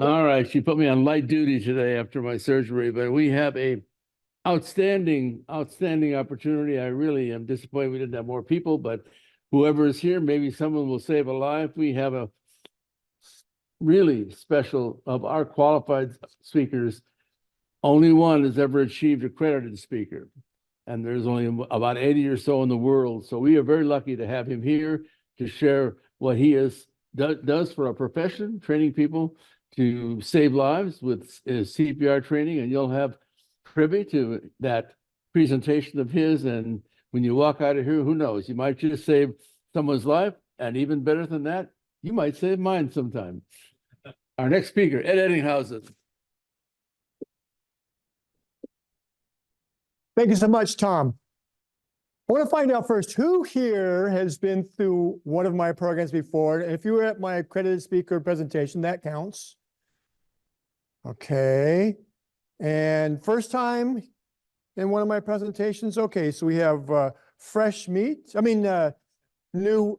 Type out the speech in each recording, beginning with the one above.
All right, she put me on light duty today after my surgery, but we have a outstanding opportunity. I really am disappointed we didn't have more people, but whoever is here, maybe someone will save a life. We have a really special of our qualified speakers. Only one has ever achieved accredited speaker, and there's only about 80 or so in the world. So we are very lucky to have him here to share what he does for our profession, training people to save lives with his CPR training, and you'll have privy to that presentation of his. And when you walk out of here, who knows, you might just save someone's life, and even better than that, you might save mine sometime. Our next speaker, Ed Ettinghausen. Thank you so much, Tom. I want to find out first, who here has been through one of my programs before? If you were at my accredited speaker presentation, that counts. Okay. And first time in one of my presentations? Okay, so we have fresh meat. New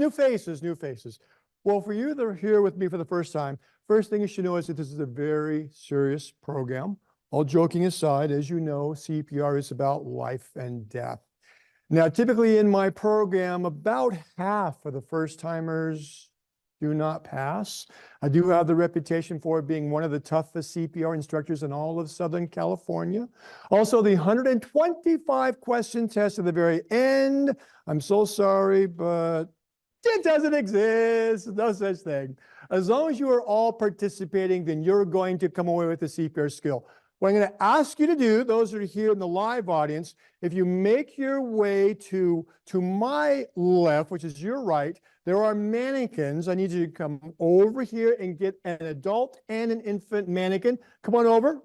faces. Well, for you that are here with me for the first time, first thing you should know is that this is a very serious program. All joking aside, as you know, CPR is about life and death. Now, typically in my program, about half of the first-timers do not pass. I do have the reputation for being one of the toughest CPR instructors in all of Southern California. Also, the 125-question test at the very end, I'm so sorry, but it doesn't exist. No such thing. As long as you are all participating, then you're going to come away with a CPR skill. What I'm going to ask you to do, those that are here in the live audience, if you make your way to my left, which is your right, there are mannequins. I need you to come over here and get an adult and an infant mannequin. Come on over.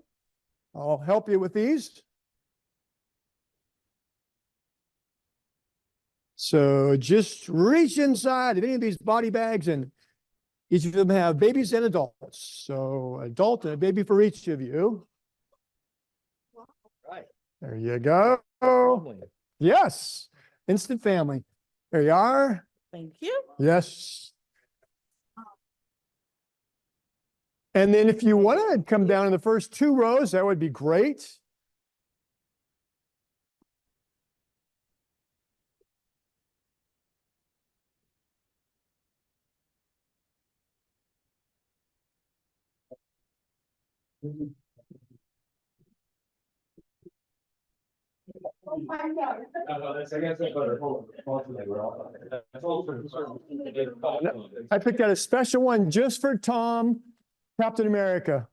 I'll help you with these. So just reach inside of any of these body bags, and each of them have babies and adults. So adult and a baby for each of you. Right. There you go. Family. Yes. Instant family. There you are. Thank you. Yes. And then if you want to come down in the first two rows, that would be great. I picked out a special one just for Tom, Captain America.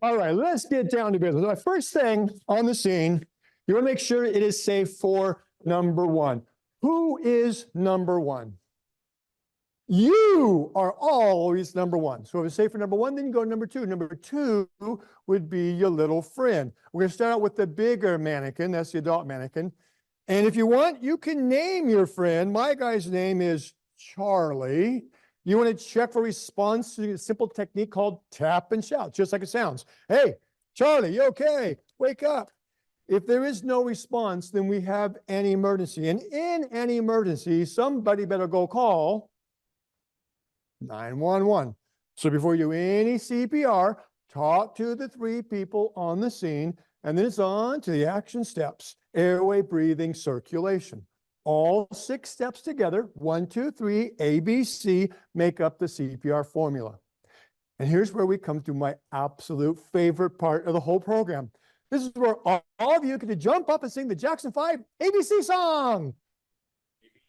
All right, let's get down to business. The first thing on the scene, you want to make sure it is safe for number one. Who is number one? You are always number one. So if it's safe for number one, then you go to number two. Number two would be your little friend. We're going to start out with the bigger mannequin. That's the adult mannequin. And if you want, you can name your friend. My guy's name is Charlie. You want to check for response to a simple technique called tap and shout, just like it sounds. Hey, Charlie, you okay? Wake up. If there is no response, then we have an emergency. And in an emergency, somebody better go call 911. So before you do any CPR, talk to the three people on the scene, and then it's on to the action steps: airway, breathing, circulation. All 6 steps together, 1, 2, 3, ABC, make up the CPR formula. And here's where we come to my absolute favorite part of the whole program. This is where all of you get to jump up and sing the Jackson 5 ABC song.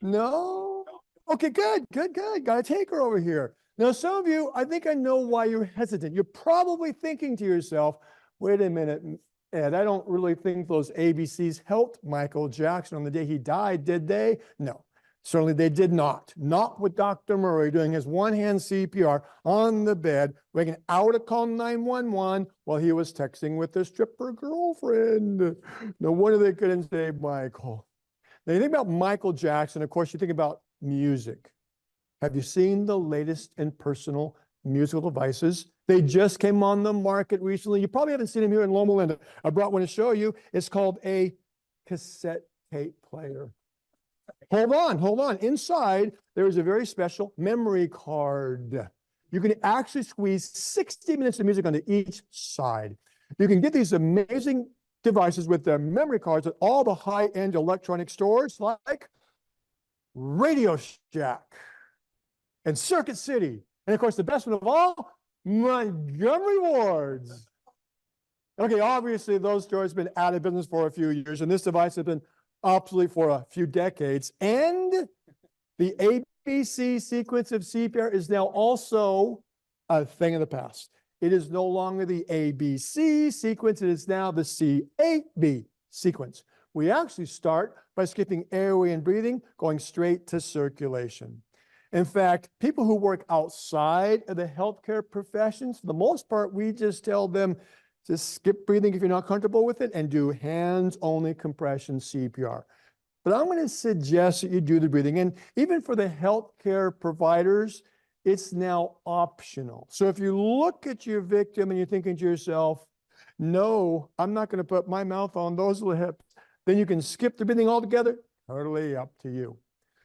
No? Okay, good. Got a taker over here. Now, some of you, I think I know why you're hesitant. You're probably thinking to yourself, wait a minute, Ed, I don't really think those ABCs helped Michael Jackson on the day he died, did they? No, certainly they did not. Not with Dr. Murray doing his one-hand CPR on the bed, waking out to call 911 while he was texting with his stripper girlfriend. No wonder they couldn't save Michael. Now, you think about Michael Jackson, of course, you think about music. Have you seen the latest and personal musical devices They just came on the market recently. You probably haven't seen them here in Loma Linda. I brought one to show you. It's called a cassette tape player. Hold on. Inside, there is a very special memory card. You can actually squeeze 60 minutes of music onto each side. You can get these amazing devices with their memory cards at all the high-end electronic stores like Radio Shack and Circuit City. And of course, the best one of all, Montgomery Ward's. Okay, obviously those stores have been out of business for a few years, and this device has been obsolete for a few decades. And the ABC sequence of CPR is now also a thing of the past. It is no longer the ABC sequence, it is now the CAB sequence. We actually start by skipping airway and breathing, going straight to circulation. In fact, people who work outside of the healthcare professions, for the most part, we just tell them to skip breathing if you're not comfortable with it and do hands-only compression CPR. But I'm going to suggest that you do the breathing. And even for the healthcare providers, it's now optional. So if you look at your victim and you're thinking to yourself, no, I'm not going to put my mouth on those little hips, then you can skip the breathing altogether. Totally up to you.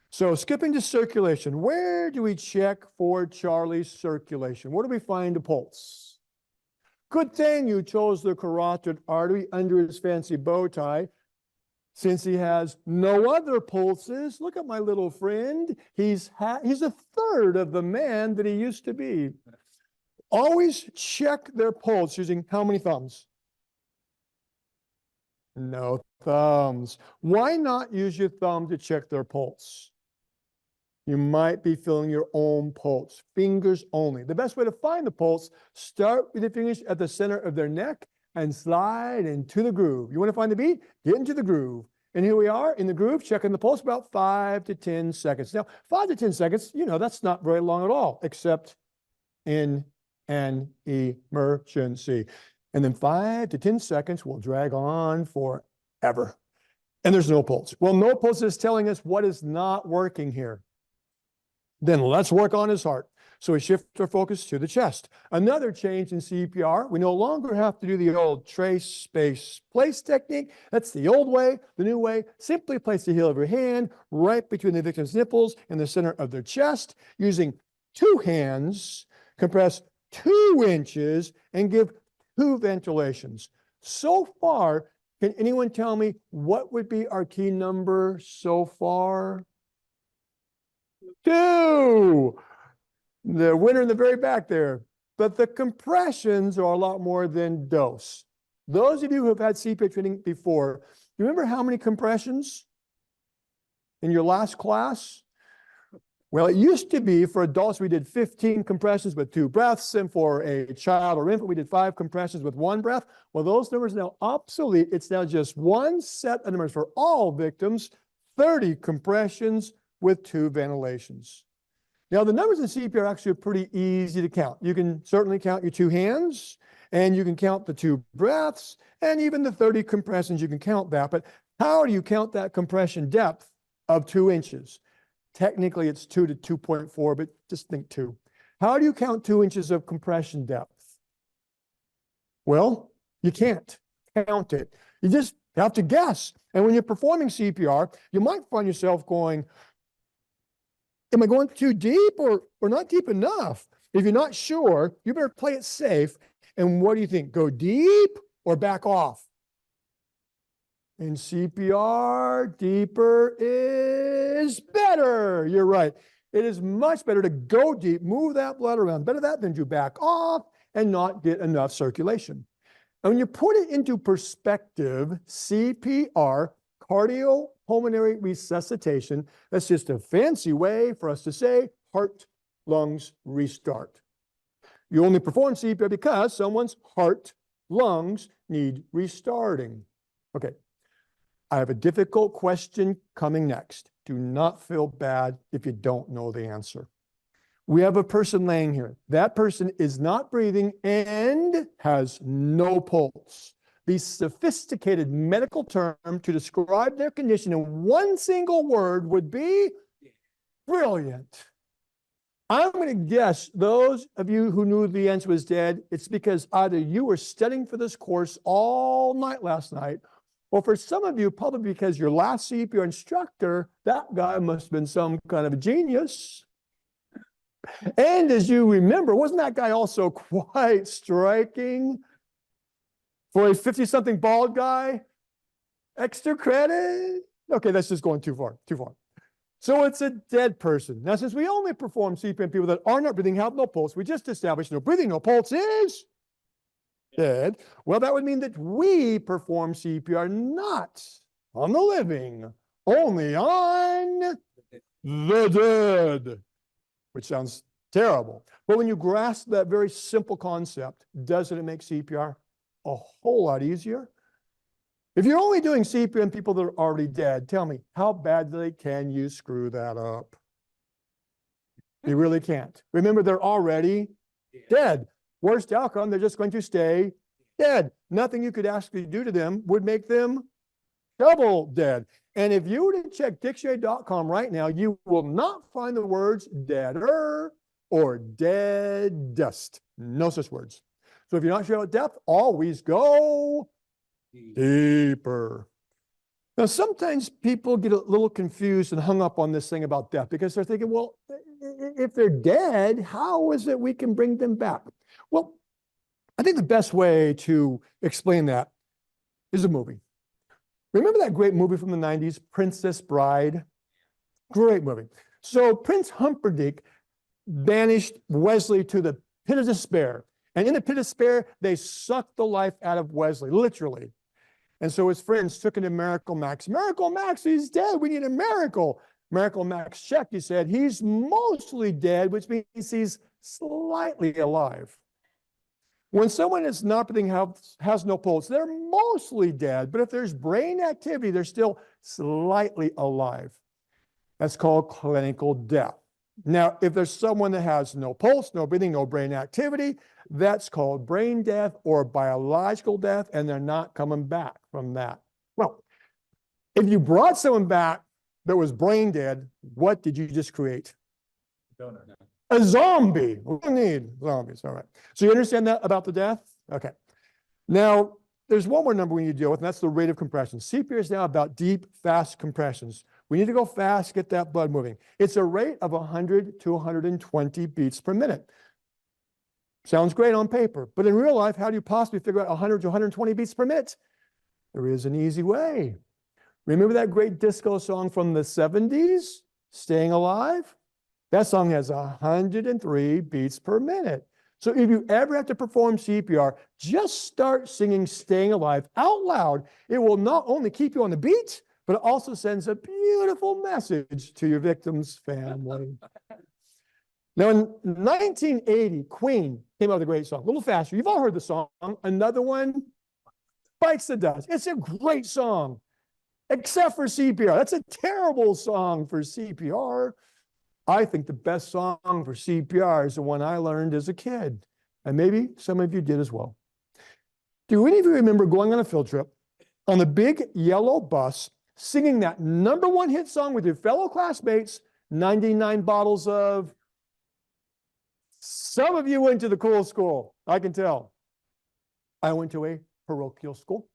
So skipping to circulation, where do we check for Charlie's circulation? Where do we find a pulse? Good thing you chose the carotid artery under his fancy bow tie. Since he has no other pulses, look at my little friend. He's a third of the man that he used to be. Always check their pulse using how many thumbs? No thumbs. Why not use your thumb to check their pulse? You might be feeling your own pulse, fingers only. The best way to find the pulse, start with the fingers at the center of their neck and slide into the groove. You want to find the beat? Get into the groove. And here we are in the groove, checking the pulse about 5 to 10 seconds. Now, 5 to 10 seconds, that's not very long at all, except in an emergency. And then 5 to 10 seconds will drag on forever. And there's no pulse. Well, no pulse is telling us what is not working here. Then let's work on his heart. So we shift our focus to the chest. Another change in CPR, we no longer have to do the old trace, space, place technique. That's the old way. The new way, simply place the heel of your hand right between the victim's nipples in the center of their chest. Using 2 hands, compress 2 inches and give 2 ventilations. So far, can anyone tell me what would be our key number so far? 2. The winner in the very back there. But the compressions are a lot more than dose. Those of you who have had CPR training before, you remember how many compressions in your last class? Well, it used to be for adults, we did 15 compressions with 2 breaths, and for a child or infant, we did 5 compressions with 1 breath. Well, those numbers are now obsolete. It's now just one set of numbers for all victims, 30 compressions with 2 ventilations. Now, the numbers in CPR actually are pretty easy to count. You can certainly count your 2 hands, and you can count the 2 breaths, and even the 30 compressions, you can count that. But how do you count that compression depth of 2 inches? Technically, it's 2 to 2.4, but just think 2. How do you count 2 inches of compression depth? Well, you can't count it. You just have to guess. And when you're performing CPR, you might find yourself going, am I going too deep or not deep enough? If you're not sure, you better play it safe. And what do you think? Go deep or back off? In CPR, deeper is better. You're right. It is much better to go deep, move that blood around. Better that than to back off and not get enough circulation. And when you put it into perspective, CPR, cardiopulmonary resuscitation, that's just a fancy way for us to say heart, lungs, restart. You only perform CPR because someone's heart, lungs need restarting. Okay, I have a difficult question coming next. Do not feel bad if you don't know the answer. We have a person laying here. That person is not breathing and has no pulse. The sophisticated medical term to describe their condition in one single word would be brilliant. I'm going to guess those of you who knew the answer was dead, it's because either you were studying for this course all night last night, or for some of you, probably because your last CPR instructor, that guy must have been some kind of a genius. And as you remember, wasn't that guy also quite striking for a 50-something bald guy? Extra credit? Okay, that's just going too far, too far. So it's a dead person. Now, since we only perform CPR on people that are not breathing, have no pulse, we just established no breathing, no pulse is dead. Well, that would mean that we perform CPR not on the living, only on the dead, which sounds terrible. But when you grasp that very simple concept, doesn't it make CPR a whole lot easier? If you're only doing CPR on people that are already dead, tell me, how badly can you screw that up? You really can't. Remember, they're already dead. Worst outcome, they're just going to stay dead. Nothing you could actually do to them would make them double dead. And if you were to check dictionary.com right now, you will not find the words deader or deadest. No such words. So if you're not sure about depth, always go deeper. Now, sometimes people get a little confused and hung up on this thing about death because they're thinking, well, if they're dead, how is it we can bring them back? Well, I think the best way to explain that is a movie. Remember that great movie from the 90s, Princess Bride? Great movie. So Prince Humperdinck banished Wesley to the pit of despair. And in the pit of despair, they sucked the life out of Wesley, literally. And so his friends took him to Miracle Max. Miracle Max, he's dead. We need a miracle. Miracle Max checked. He said, he's mostly dead, which means he's slightly alive. When someone is not breathing, has no pulse, they're mostly dead. But if there's brain activity, they're still slightly alive. That's called clinical death. Now, if there's someone that has no pulse, no breathing, no brain activity, that's called brain death or biological death, and they're not coming back from that. Well, if you brought someone back that was brain dead, what did you just create? A zombie. We don't need zombies. All right. So you understand that about the death? Okay. Now, there's one more number we need to deal with, and that's the rate of compression. CPR is now about deep, fast compressions. We need to go fast, get that blood moving. It's a rate of 100 to 120 beats per minute. Sounds great on paper, but in real life, how do you possibly figure out 100 to 120 beats per minute? There is an easy way. Remember that great disco song from the 70s, Staying Alive? That song has 103 beats per minute. So if you ever have to perform CPR, just start singing Staying Alive out loud. It will not only keep you on the beat, but it also sends a beautiful message to your victim's family. Now, in 1980, Queen came out with a great song, a little faster. You've all heard the song. Another one, Bites the Dust. It's a great song, except for CPR. That's a terrible song for CPR. I think the best song for CPR is the one I learned as a kid, and maybe some of you did as well. Do any of you remember going on a field trip on the big yellow bus, singing that #1 hit song with your fellow classmates, 99 bottles of... Some of you went to the cool school, I can tell. I went to a parochial school.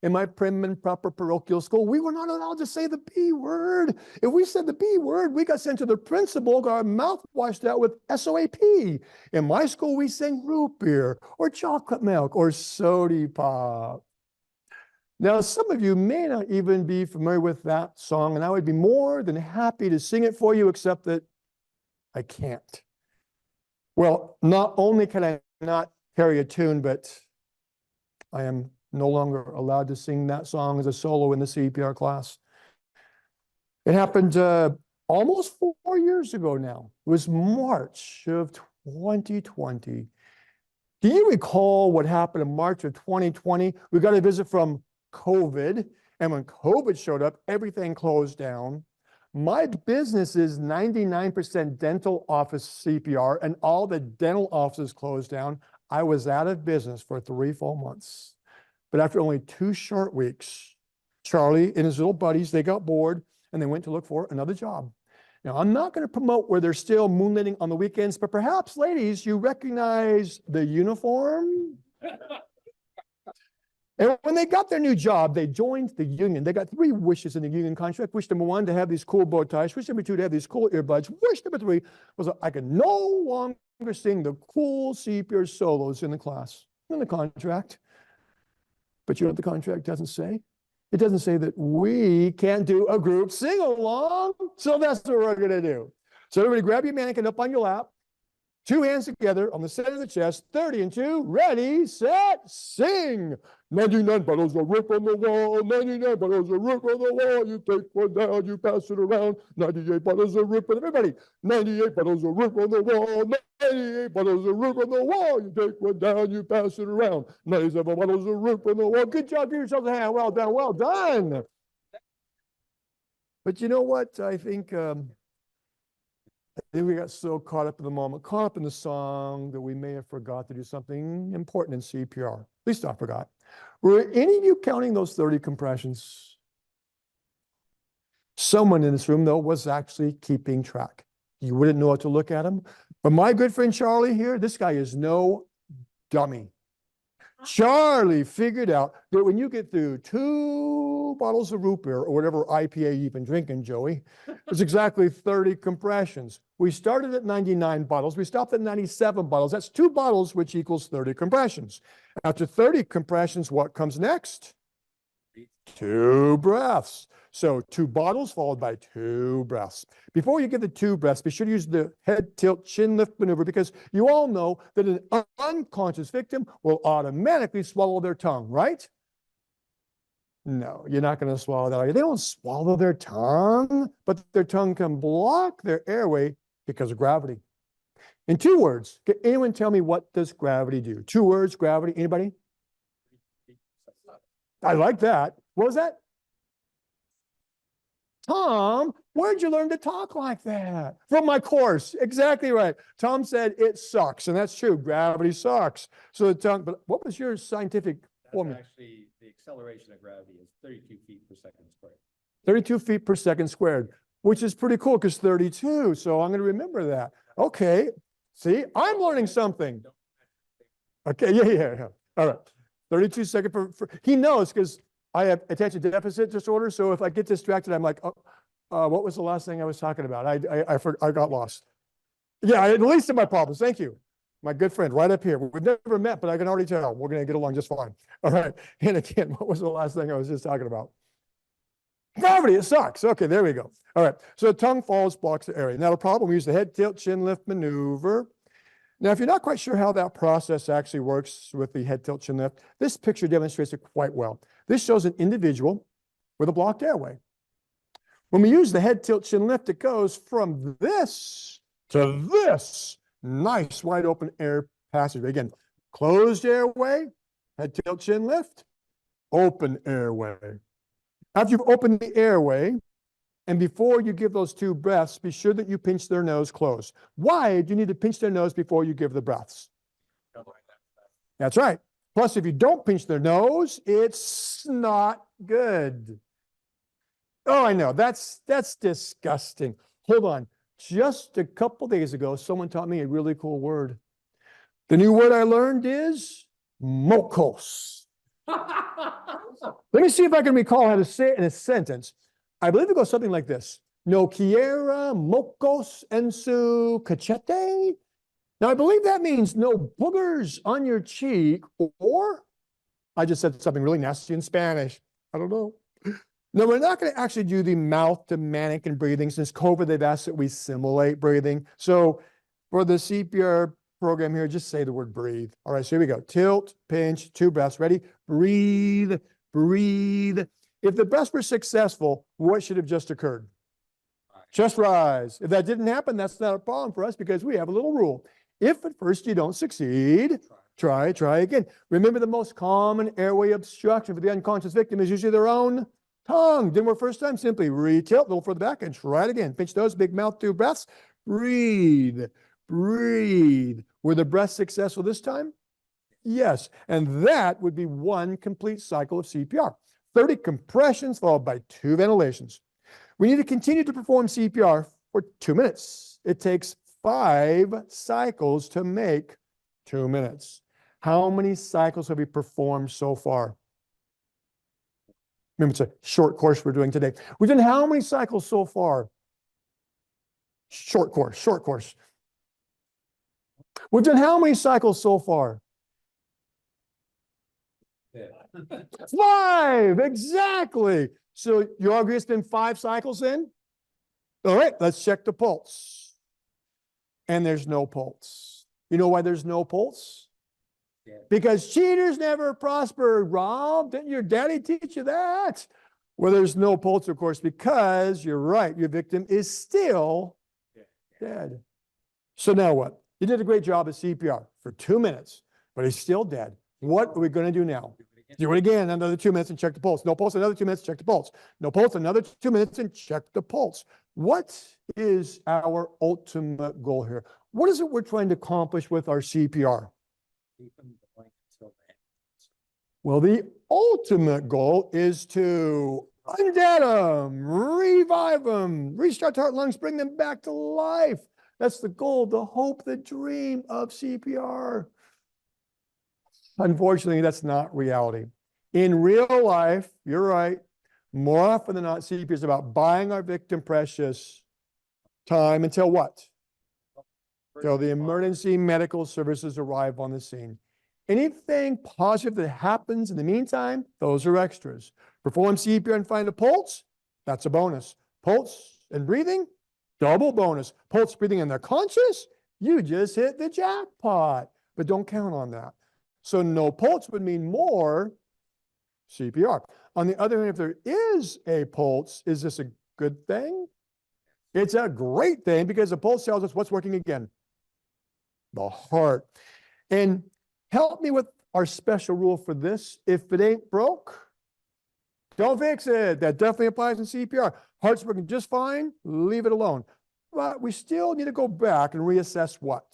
In my prim and proper parochial school, we were not allowed to say the B word. If we said the B word, we got sent to the principal, got our mouth washed out with SOAP. In my school, we sang root beer or chocolate milk or sody pop. Now, some of you may not even be familiar with that song, and I would be more than happy to sing it for you, except that I can't. Well, not only can I not carry a tune, but I am no longer allowed to sing that song as a solo in the CPR class. It happened almost 4 years ago now. It was March of 2020. Do you recall what happened in March of 2020? We got a visit from COVID, and when COVID showed up, everything closed down. My business is 99% dental office CPR, and all the dental offices closed down. I was out of business for 3 full months. But after only 2 short weeks, Charlie and his little buddies, they got bored and they went to look for another job. Now, I'm not going to promote where they're still moonlighting on the weekends, but perhaps, ladies, you recognize the uniform? And when they got their new job, they joined the union. They got 3 wishes in the union contract. Wish number 1, to have these cool bow ties. Wish number 2, to have these cool earbuds. Wish number 3 was I could no longer sing the cool CPR solos in the class. In the contract. But you know what the contract doesn't say? It doesn't say that we can't do a group sing-along. So that's what we're going to do. So everybody grab your mannequin up on your lap. 2 hands together on the center of the chest, 30 and 2, ready, set, sing. 99 bottles of rip on the wall, 99 bottles of rip on the wall. You take one down, you pass it around. 98 bottles of rip on everybody. 98 bottles of rip on the wall, 98 bottles of rip on the wall. You take one down, you pass it around. 97 bottles of rip on the wall. Good job, give yourselves a hand. Well done, well done. But you know what? I think we got so caught up in the moment, caught up in the song, that we may have forgot to do something important in CPR. At least I forgot. Were any of you counting those 30 compressions? Someone in this room, though, was actually keeping track. You wouldn't know what to look at him. But my good friend Charlie here, this guy is no dummy. Charlie figured out that when you get through 2 bottles of root beer or whatever IPA you've been drinking, Joey, it's exactly 30 compressions. We started at 99 bottles. We stopped at 97 bottles. That's 2 bottles, which equals 30 compressions. After 30 compressions, what comes next? 2 breaths. So 2 bottles followed by 2 breaths. Before you give the 2 breaths, be sure to use the head tilt chin lift maneuver, because you all know that an unconscious victim will automatically swallow their tongue, right? No, you're not going to swallow that. They don't swallow their tongue, but their tongue can block their airway because of gravity. In 2 words, can anyone tell me what does gravity do? 2 words, gravity, anybody? I like that. What was that? Tom, where'd you learn to talk like that? From my course. Exactly right. Tom said it sucks, and that's true. Gravity sucks. So the tongue, but what was your scientific formula? Actually, the acceleration of gravity is 32 feet per second squared. 32 feet per second squared, which is pretty cool because 32. So I'm going to remember that. Okay. See, I'm learning something. Okay. Yeah. All right. 32 seconds per he knows, because I have attention deficit disorder. So if I get distracted, I'm like, oh, what was the last thing I was talking about? I got lost. Yeah, at least in my problems. Thank you. My good friend right up here. We've never met, but I can already tell we're going to get along just fine. All right. And again, what was the last thing I was just talking about? Gravity, it sucks. Okay, there we go. All right. So tongue falls, blocks the area. Now the problem, we use the head tilt chin lift maneuver. Now, if you're not quite sure how that process actually works with the head tilt chin lift, this picture demonstrates it quite well. This shows an individual with a blocked airway. When we use the head tilt chin lift, it goes from this to this nice wide open air passageway. Again, closed airway, head tilt chin lift, open airway. After you've opened the airway, and before you give those 2 breaths, be sure that you pinch their nose closed. Why do you need to pinch their nose before you give the breaths? That's right. Plus, if you don't pinch their nose, it's not good. Oh, I know. That's disgusting. Hold on. Just a couple days ago, someone taught me a really cool word. The new word I learned is mocos. Let me see if I can recall how to say it in a sentence. I believe it goes something like this. No quiera mocos en su cachete. Now, I believe that means no boogers on your cheek, or I just said something really nasty in Spanish. I don't know. No, we're not going to actually do the mouth to mannequin breathing. Since COVID, they've asked that we simulate breathing. So for the CPR program here, just say the word breathe. All right, so here we go. Tilt, pinch, 2 breaths. Ready? Breathe, breathe. If the breaths were successful, what should have just occurred? Just rise. If that didn't happen, that's not a problem for us, because we have a little rule. If at first you don't succeed, try again. Remember, the most common airway obstruction for the unconscious victim is usually their own tongue. Didn't work first time, simply re-tilt a little further back and try it again. Pinch those, big mouth, 2 breaths. Breathe, breathe. Were the breaths successful this time? Yes. And that would be 1 complete cycle of CPR. 30 compressions followed by 2 ventilations. We need to continue to perform CPR for 2 minutes. It takes 5 cycles to make 2 minutes. How many cycles have we performed so far? Remember, it's a short course we're doing today. We've done how many cycles so far? Short course, short course. We've done how many cycles so far? Yeah. 5, exactly. So you all agree it's been 5 cycles in? All right, let's check the pulse. And there's no pulse. You know why there's no pulse? Yeah. Because cheaters never prosper, Rob. Didn't your daddy teach you that? Well, there's no pulse, of course, because you're right, your victim is still dead. So now what? You did a great job at CPR for 2 minutes, but he's still dead. What are we going to do now? Do it again, another 2 minutes and check the pulse. No pulse, another 2 minutes, check the pulse. No pulse, another 2 minutes and check the pulse. What is our ultimate goal here? What is it we're trying to accomplish with our CPR? Well, the ultimate goal is to undead them, revive them, restart the heart, lungs, bring them back to life. That's the goal, the hope, the dream of CPR. Unfortunately, that's not reality. In real life, you're right, more often than not, CPR is about buying our victim precious time until what? Till the emergency medical services arrive on the scene. Anything positive that happens in the meantime, those are extras. Perform CPR and find a pulse, that's a bonus. Pulse and breathing, double bonus. Pulse, breathing, and they're conscious, you just hit the jackpot. But don't count on that. So no pulse would mean more CPR. On the other hand, if there is a pulse, is this a good thing? It's a great thing because the pulse tells us what's working again. The heart. And help me with our special rule for this. If it ain't broke, don't fix it. That definitely applies in CPR. Heart's working just fine, leave it alone. But we still need to go back and reassess what?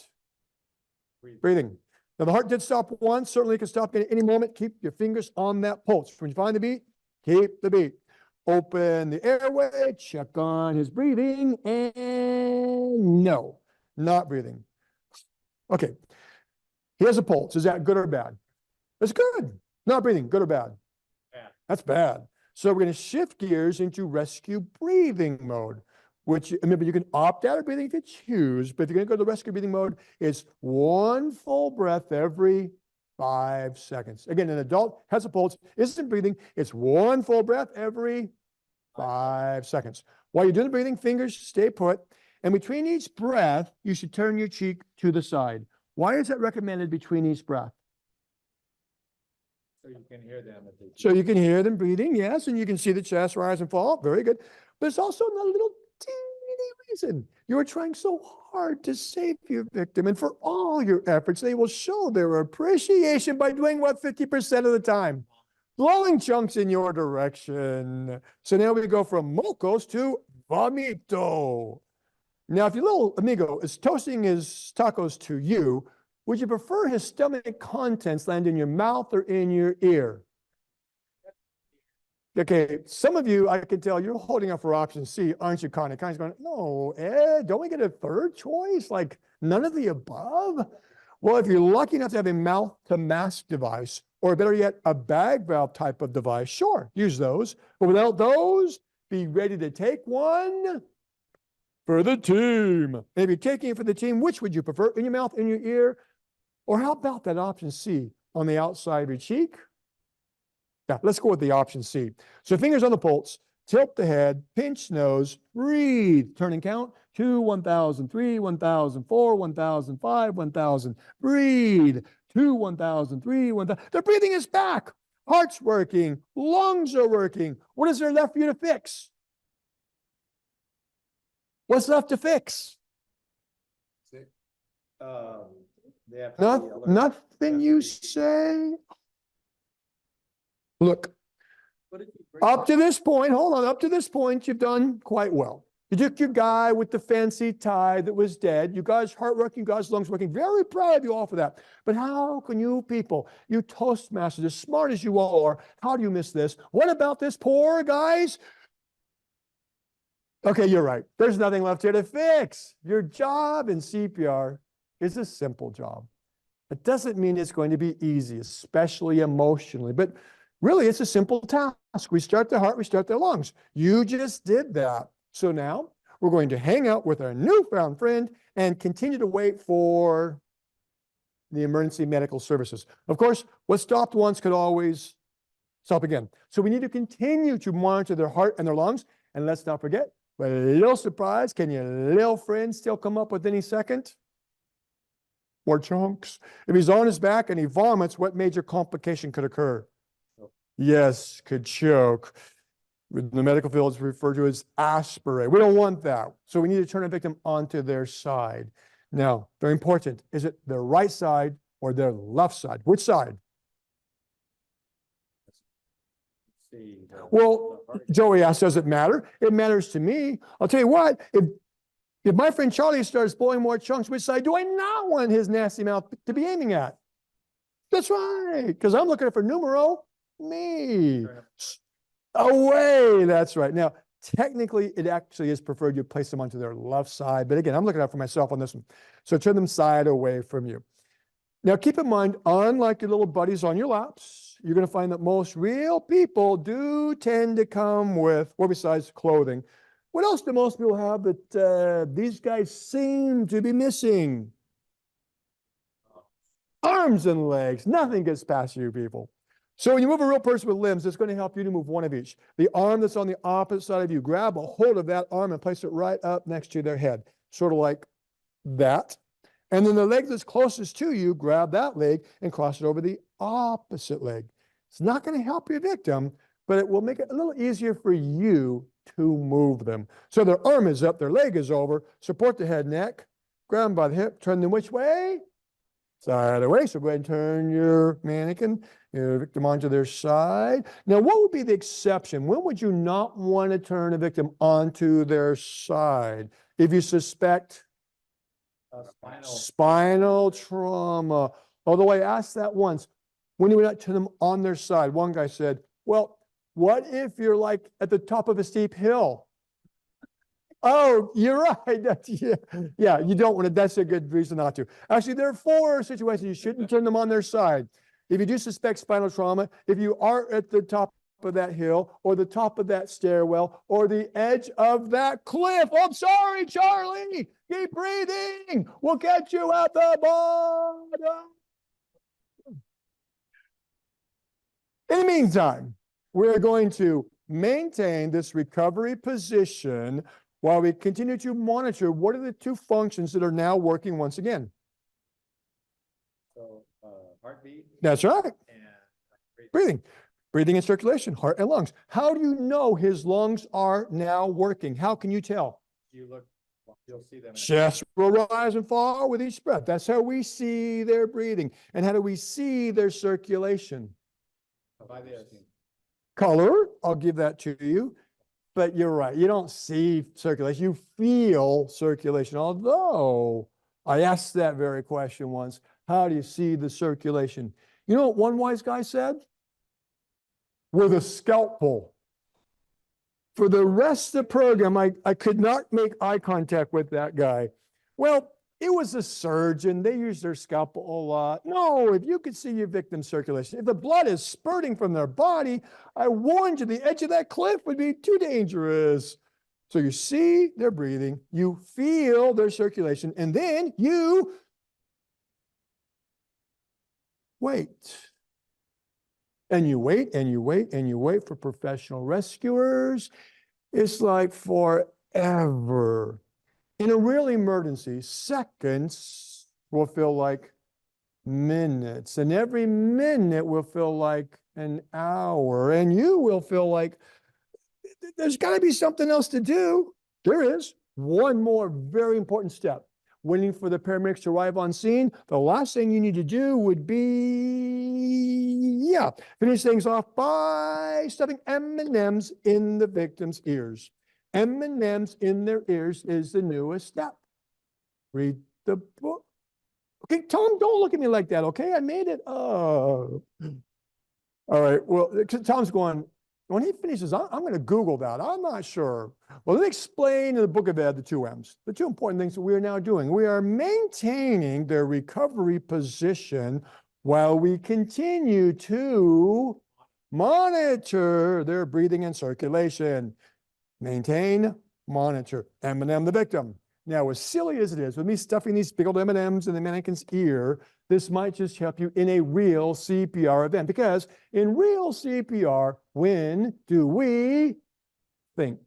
Breathing. Now, the heart did stop once. Certainly it can stop at any moment. Keep your fingers on that pulse. When you find the beat, keep the beat. Open the airway, check on his breathing, and no, not breathing. Okay, he has a pulse. Is that good or bad? That's good. Not breathing, good or bad? Bad. That's bad. So we're going to shift gears into rescue breathing mode, which, remember, you can opt out of breathing if you choose, but if you're going to go to the rescue breathing mode, it's 1 full breath every 5 seconds. Again, an adult has a pulse, isn't breathing, it's 1 full breath every 5 seconds. While you're doing the breathing, fingers stay put, and between each breath, you should turn your cheek to the side. Why is that recommended between each breath? So you can hear them. So you can hear them breathing, yes, and you can see the chest rise and fall. Very good. But it's also a little teeny reason. You are trying so hard to save your victim, and for all your efforts, they will show their appreciation by doing what 50% of the time? Blowing chunks in your direction. So now we go from mocos to vomito. Now, if your little amigo is toasting his tacos to you, would you prefer his stomach contents land in your mouth or in your ear? Okay, some of you, I can tell you're holding up for option C, aren't you, Connie? Connie's going, no, Ed, don't we get a third choice? Like none of the above? Well, if you're lucky enough to have a mouth-to-mask device, or better yet, a bag valve type of device, sure, use those. But without those, be ready to take one for the team. And if you're taking it for the team, which would you prefer? In your mouth, in your ear? Or how about that option C on the outside of your cheek? Yeah, let's go with the option C. So fingers on the pulse, tilt the head, pinch nose, breathe, turn and count. 2, 1,000, 3, 1,000, 4, 1,000, 5, 1,000. Breathe. 2, 1,000, 3, 1,000. The breathing is back. Heart's working. Lungs are working. What is there left for you to fix? What's left to fix? They have to be alert. Nothing you say. Look, What if you break up to this point, hold on, up to this point, you've done quite well. You took your guy with the fancy tie that was dead. You guys heart working, you guys lungs working. Very proud of you all for that. But how can you people, you Toastmasters, as smart as you all are, how do you miss this? What about this poor guy's Okay, you're right. There's nothing left here to fix. Your job in CPR is a simple job. It doesn't mean it's going to be easy, especially emotionally, but really it's a simple task. We start the heart, we start the lungs. You just did that. So now we're going to hang out with our newfound friend and continue to wait for the emergency medical services. Of course, what stopped once could always stop again. So we need to continue to monitor their heart and their lungs. And let's not forget, but a little surprise, can your little friend still come up with any second? More chunks. If he's on his back and he vomits, what major complication could occur? Yes, could choke. In the medical field, it's referred to as aspirate. We don't want that. So we need to turn a victim onto their side. Now, very important, is it their right side or their left side? Which side? Well, Joey asked, does it matter? It matters to me. I'll tell you what, if my friend Charlie starts blowing more chunks, which side do I not want his nasty mouth to be aiming at? That's right, because I'm looking for numero me. Away, that's right. Now, technically, it actually is preferred you place them onto their left side. But again, I'm looking out for myself on this one. So turn them side away from you. Now, keep in mind, unlike your little buddies on your laps, you're going to find that most real people do tend to come with, well, besides clothing, what else do most people have that these guys seem to be missing? Arms and legs. Nothing gets past you people. So when you move a real person with limbs, it's going to help you to move one of each. The arm that's on the opposite side of you, grab a hold of that arm and place it right up next to their head, sort of like that. And then the leg that's closest to you, grab that leg and cross it over the opposite leg. It's not going to help your victim, but it will make it a little easier for you to move them. So their arm is up, their leg is over, support the head, neck, grab them by the hip, turn them which way? Side away. So go ahead and turn your mannequin, your victim onto their side. Now, what would be the exception? When would you not want to turn a victim onto their side? If you suspect spinal trauma. Although I asked that once, when do we not turn them on their side? One guy said, well, what if you're like at the top of a steep hill? Oh, you're right. Yeah, you don't want to. That's a good reason not to. Actually, there are 4 situations you shouldn't turn them on their side. If you do suspect spinal trauma, if you are at the top of that hill or the top of that stairwell or the edge of that cliff. Oh, I'm sorry, Charlie. Keep breathing. We'll catch you at the bottom. In the meantime, we're going to maintain this recovery position while we continue to monitor what are the 2 functions that are now working once again. So, heartbeat. That's right. And Breathing. Breathing and circulation, heart and lungs. How do you know his lungs are now working? How can you tell? you'll see them. Chest will rise and fall with each breath. That's how we see their breathing. And how do we see their circulation? By this. Color, I'll give that to you. But you're right, you don't see circulation, you feel circulation. Although I asked that very question once, how do you see the circulation? You know what one wise guy said? With a scalpel. For the rest of the program, I could not make eye contact with that guy. Well, it was a surgeon. They use their scalpel a lot. No, if you could see your victim's circulation, if the blood is spurting from their body, I warned you, the edge of that cliff would be too dangerous. So you see their breathing, you feel their circulation, and then you wait. And you wait, and you wait, and you wait for professional rescuers. It's like forever. In a real emergency, seconds will feel like minutes, and every minute will feel like an hour, and you will feel like there's got to be something else to do. There is one more very important step. Waiting for the paramedics to arrive on scene, the last thing you need to do would be, finish things off by stuffing M&Ms in the victim's ears. M&Ms in their ears is the newest step. Read the book. Okay, Tom, don't look at me like that, okay? I made it. Oh. All right, well, Tom's going, When he finishes, I'm going to Google that. I'm not sure. Well, let me explain in the book of Ed the two M's. The two important things that we are now doing. We are maintaining their recovery position while we continue to monitor their breathing and circulation. Maintain, monitor. M&M the victim. Now, as silly as it is, with me stuffing these big old M&Ms in the mannequin's ear, this might just help you in a real CPR event. Because in real CPR, when do we think?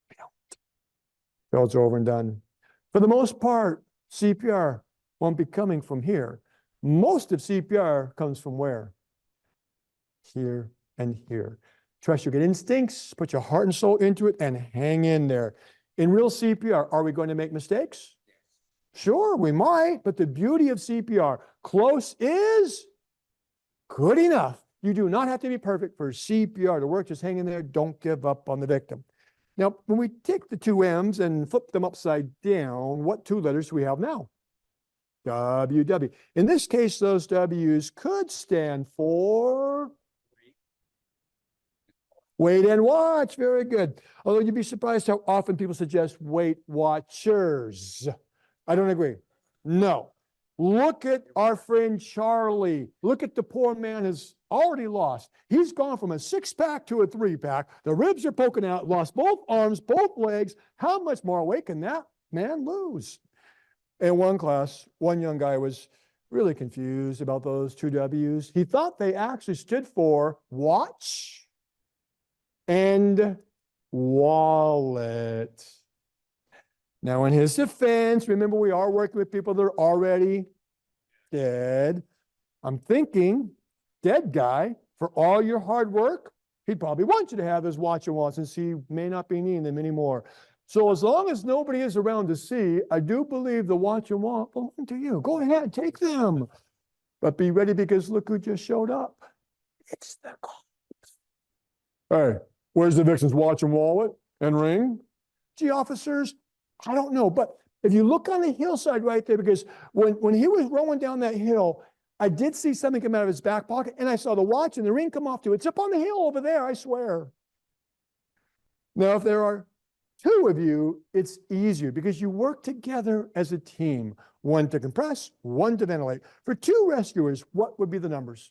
We don't. So it's over and done. For the most part, CPR won't be coming from here. Most of CPR comes from where? Here and here. Trust your good instincts, put your heart and soul into it, and hang in there. In real CPR, are we going to make mistakes? Sure, we might, but the beauty of CPR, close is good enough. You do not have to be perfect for CPR to work. Just hang in there. Don't give up on the victim. Now, when we take the two M's and flip them upside down, what two letters do we have now? WW. In this case, those W's could stand for wait and watch. Very good. Although you'd be surprised how often people suggest Weight Watchers. I don't agree. No. Look at our friend Charlie. Look at the poor man who's already lost. He's gone from a 6-pack to a 3-pack. The ribs are poking out, lost both arms, both legs. How much more weight can that man lose? In one class, one young guy was really confused about those two W's. He thought they actually stood for watch and wallet. Now, in his defense, remember, we are working with people that are already dead. I'm thinking, dead guy, for all your hard work, he'd probably want you to have his watch and wallet since he may not be needing them anymore. So as long as nobody is around to see, I do believe the watch and wallet belong to you. Go ahead, take them. But be ready because look who just showed up. It's the cops. Hey, where's the victim's watch and wallet and ring? Gee, officers, I don't know, but if you look on the hillside right there, because when he was rolling down that hill, I did see something come out of his back pocket, and I saw the watch and the ring come off too. It's up on the hill over there, I swear. Now, if there are two of you, it's easier because you work together as a team. One to compress, one to ventilate. For two rescuers, what would be the numbers?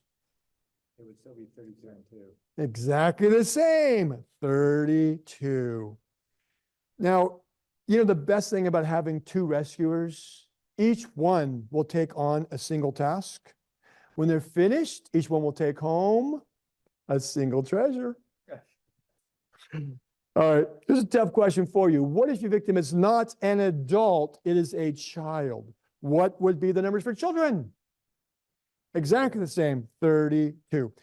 It would still be 32 and 2. Exactly the same, 32. Now, you know the best thing about having two rescuers? Each one will take on a single task. When they're finished, each one will take home a single treasure. All right, here's a tough question for you. What if your victim is not an adult, it is a child? What would be the numbers for children? Exactly the same, 32.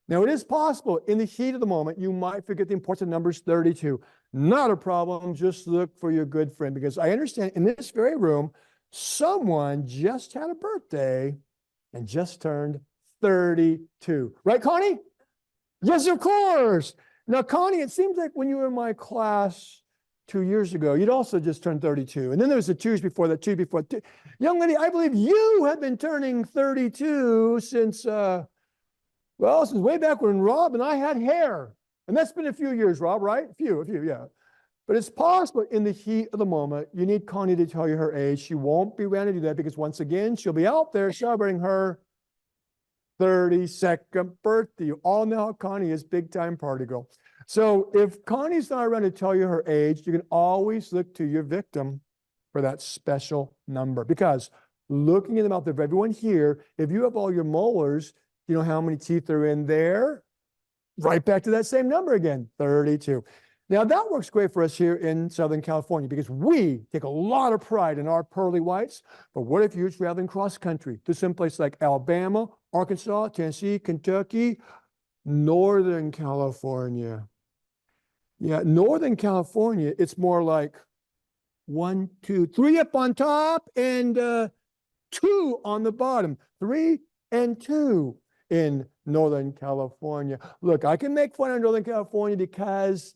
Now, it is possible in the heat of the moment, you might forget the importance of numbers 32. Not a problem, just look for your good friend, because I understand in this very room, someone just had a birthday and just turned 32. Right, Connie? Yes, of course. Now, Connie, it seems like when you were in my class 2 years ago, you'd also just turned 32. And then there was the twos before that, two before two. Young lady, I believe you have been turning 32 since, since way back when Rob and I had hair. And that's been a few years, Rob, right? A few, yeah. But it's possible in the heat of the moment, you need Connie to tell you her age. She won't be ready to do that because once again, she'll be out there celebrating her 32nd birthday. You all know how Connie is, big time party girl. So if Connie's not around to tell you her age, you can always look to your victim for that special number. Because looking at the mouth of everyone here, if you have all your molars, you know how many teeth are in there? Right back to that same number again, 32. Now that works great for us here in Southern California because we take a lot of pride in our pearly whites. But what if you're traveling cross country to some place like Alabama, Arkansas, Tennessee, Kentucky, Northern California? Yeah, Northern California, it's more like 1, 2, 3 up on top and 2 on the bottom. 3 and 2 in Northern California. Look, I can make fun of Northern California because,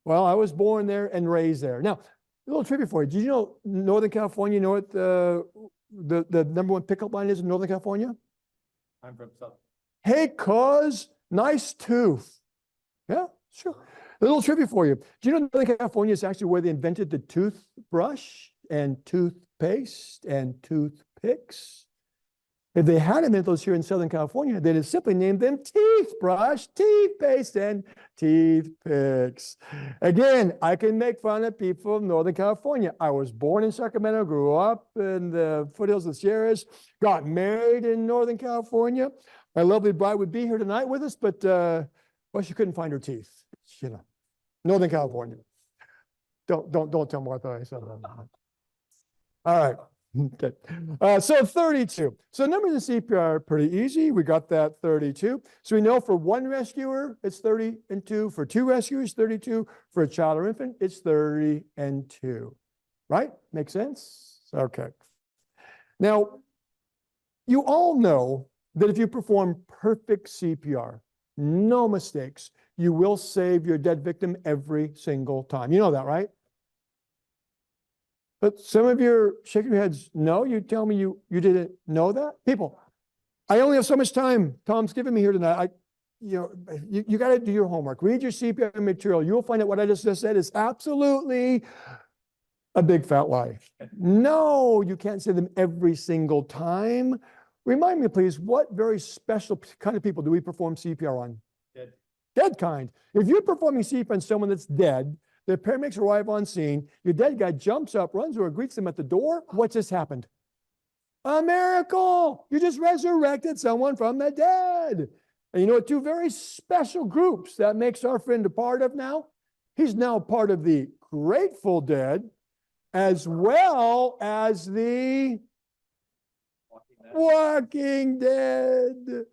well, I was born there and raised there. Now, a little trivia for you. Did you know Northern California, you know what the number one pickup line is in Northern California? I'm from South. Hey, cuz, Nice tooth. Yeah, sure. A little trivia for you. Do you know Northern California is actually where they invented the toothbrush and toothpaste and toothpicks? If they had invented those here in Southern California, they'd have simply named them teeth brush, teeth paste, and teeth picks. Again, I can make fun of people from Northern California. I was born in Sacramento, grew up in the foothills of the Sierras, got married in Northern California. My lovely bride would be here tonight with us, but well, she couldn't find her teeth. You know, Northern California. Don't tell Martha I said that. All right. Okay. So 32. So numbers in CPR are pretty easy. We got that 32. So we know for one rescuer, it's 30 and 2. For two rescuers, 32. For a child or infant, it's 30 and 2. Right? Make sense? Okay. Now, you all know that if you perform perfect CPR, no mistakes, you will save your dead victim every single time. You know that, right? But some of you are shaking your heads. No, you tell me you didn't know that? People, I only have so much time Tom's giving me here tonight. You got to do your homework. Read your CPR material. You'll find out what I just said is absolutely a big fat lie. No, you can't say them every single time. Remind me, please, what very special kind of people do we perform CPR on? Dead. Dead kind. If you're performing CPR on someone that's dead, the paramedics arrive on scene, your dead guy jumps up, runs over, greets them at the door. What just happened? A miracle! You just resurrected someone from the dead. And you know what? Two very special groups that makes our friend a part of now? He's now part of the Grateful Dead as well as the Walking Dead.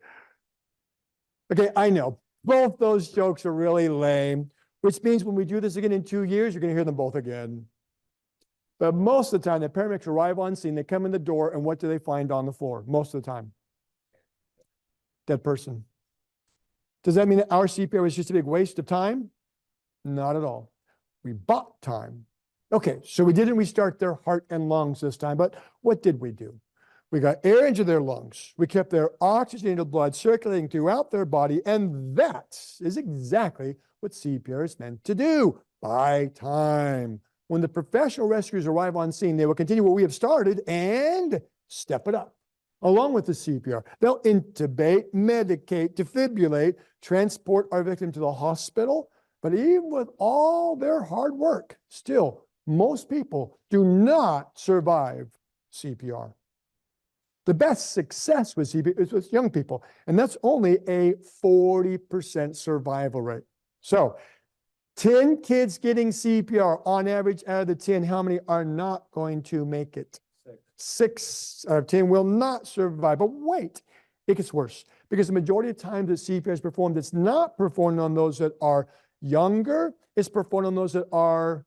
Okay, I know. Both those jokes are really lame, which means when we do this again in 2 years, you're going to hear them both again. But most of the time, the paramedics arrive on scene, they come in the door, and what do they find on the floor? Most of the time, dead person. Does that mean that our CPR was just a big waste of time? Not at all. We bought time. Okay, so we didn't restart their heart and lungs this time, but what did we do? We got air into their lungs. We kept their oxygenated blood circulating throughout their body, and that is exactly what CPR is meant to do. Buy time. When the professional rescuers arrive on scene, they will continue what we have started and step it up. Along with the CPR, they'll intubate, medicate, defibrillate, transport our victim to the hospital. But even with all their hard work, still, most people do not survive CPR. The best success with CPR is with young people, and that's only a 40% survival rate. So 10 kids getting CPR on average out of the 10, how many are not going to make it? 6 out of 10 will not survive. But wait, it gets worse because the majority of times that CPR is performed, it's not performed on those that are younger. It's performed on those that are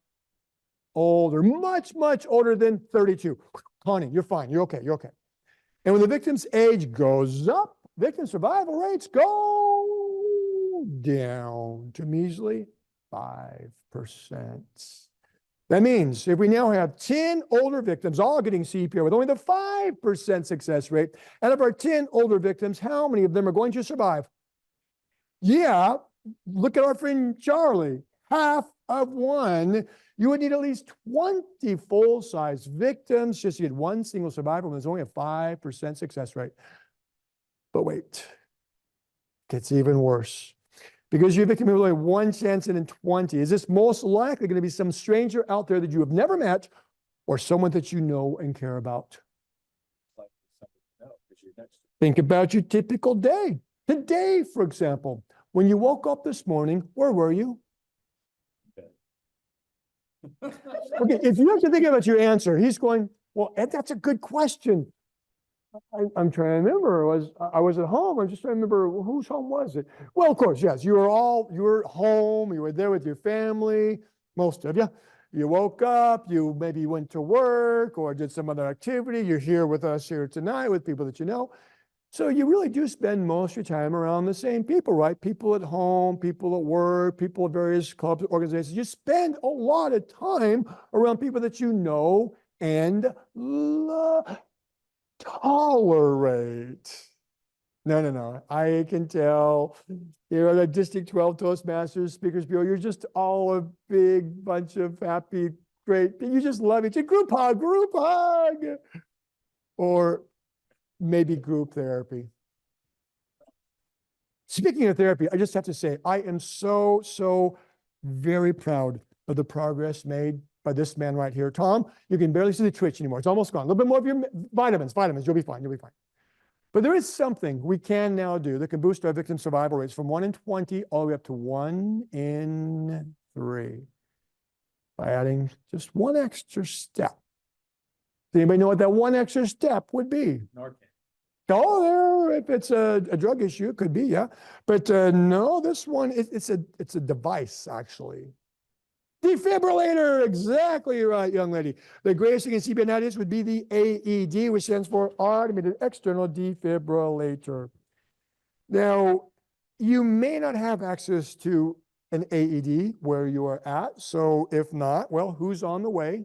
older, much, much older than 32. Connie, you're fine. You're okay. You're okay. And when the victim's age goes up, victim survival rates go down to measly 5%. That means if we now have 10 older victims all getting CPR with only the 5% success rate, out of our 10 older victims, how many of them are going to survive? Yeah, look at our friend Charlie, half of one. You would need at least 20 full-size victims just to get one single survival, and there's only a 5% success rate. But wait, it gets even worse. Because your victim has only one chance in 20. Is this most likely going to be some stranger out there that you have never met or someone that you know and care about? Think about your typical day. Today, for example, when you woke up this morning, where were you? Okay, if you have to think about your answer, he's going, well, Ed, that's a good question. I'm trying to remember. I was at home. I'm just trying to remember whose home was it? Well, of course, yes. You were home. You were there with your family, most of you. You woke up. You maybe went to work or did some other activity. You're here with us here tonight with people that you know. So you really do spend most of your time around the same people, right? People at home, people at work, people at various clubs, organizations. You spend a lot of time around people that you know and tolerate. No. I can tell you're at a District 12 Toastmasters Speakers Bureau. You're just all a big bunch of happy, great. You just love each other. Group hug. Or maybe group therapy. Speaking of therapy, I just have to say, I am so very proud of the progress made by this man right here. Tom, you can barely see the twitch anymore. It's almost gone. A little bit more of your vitamins. You'll be fine. But there is something we can now do that can boost our victim survival rates from 1 in 20 all the way up to 1 in 3 by adding just one extra step. Does anybody know what that one extra step would be? Narcan. Oh, if it's a drug issue, it could be, yeah. But no, this one, it's a device, actually. Defibrillator, exactly right, young lady. The greatest thing in CPR nowadays would be the AED, which stands for Automated External Defibrillator. Now, you may not have access to an AED where you are at. So if not, well, who's on the way?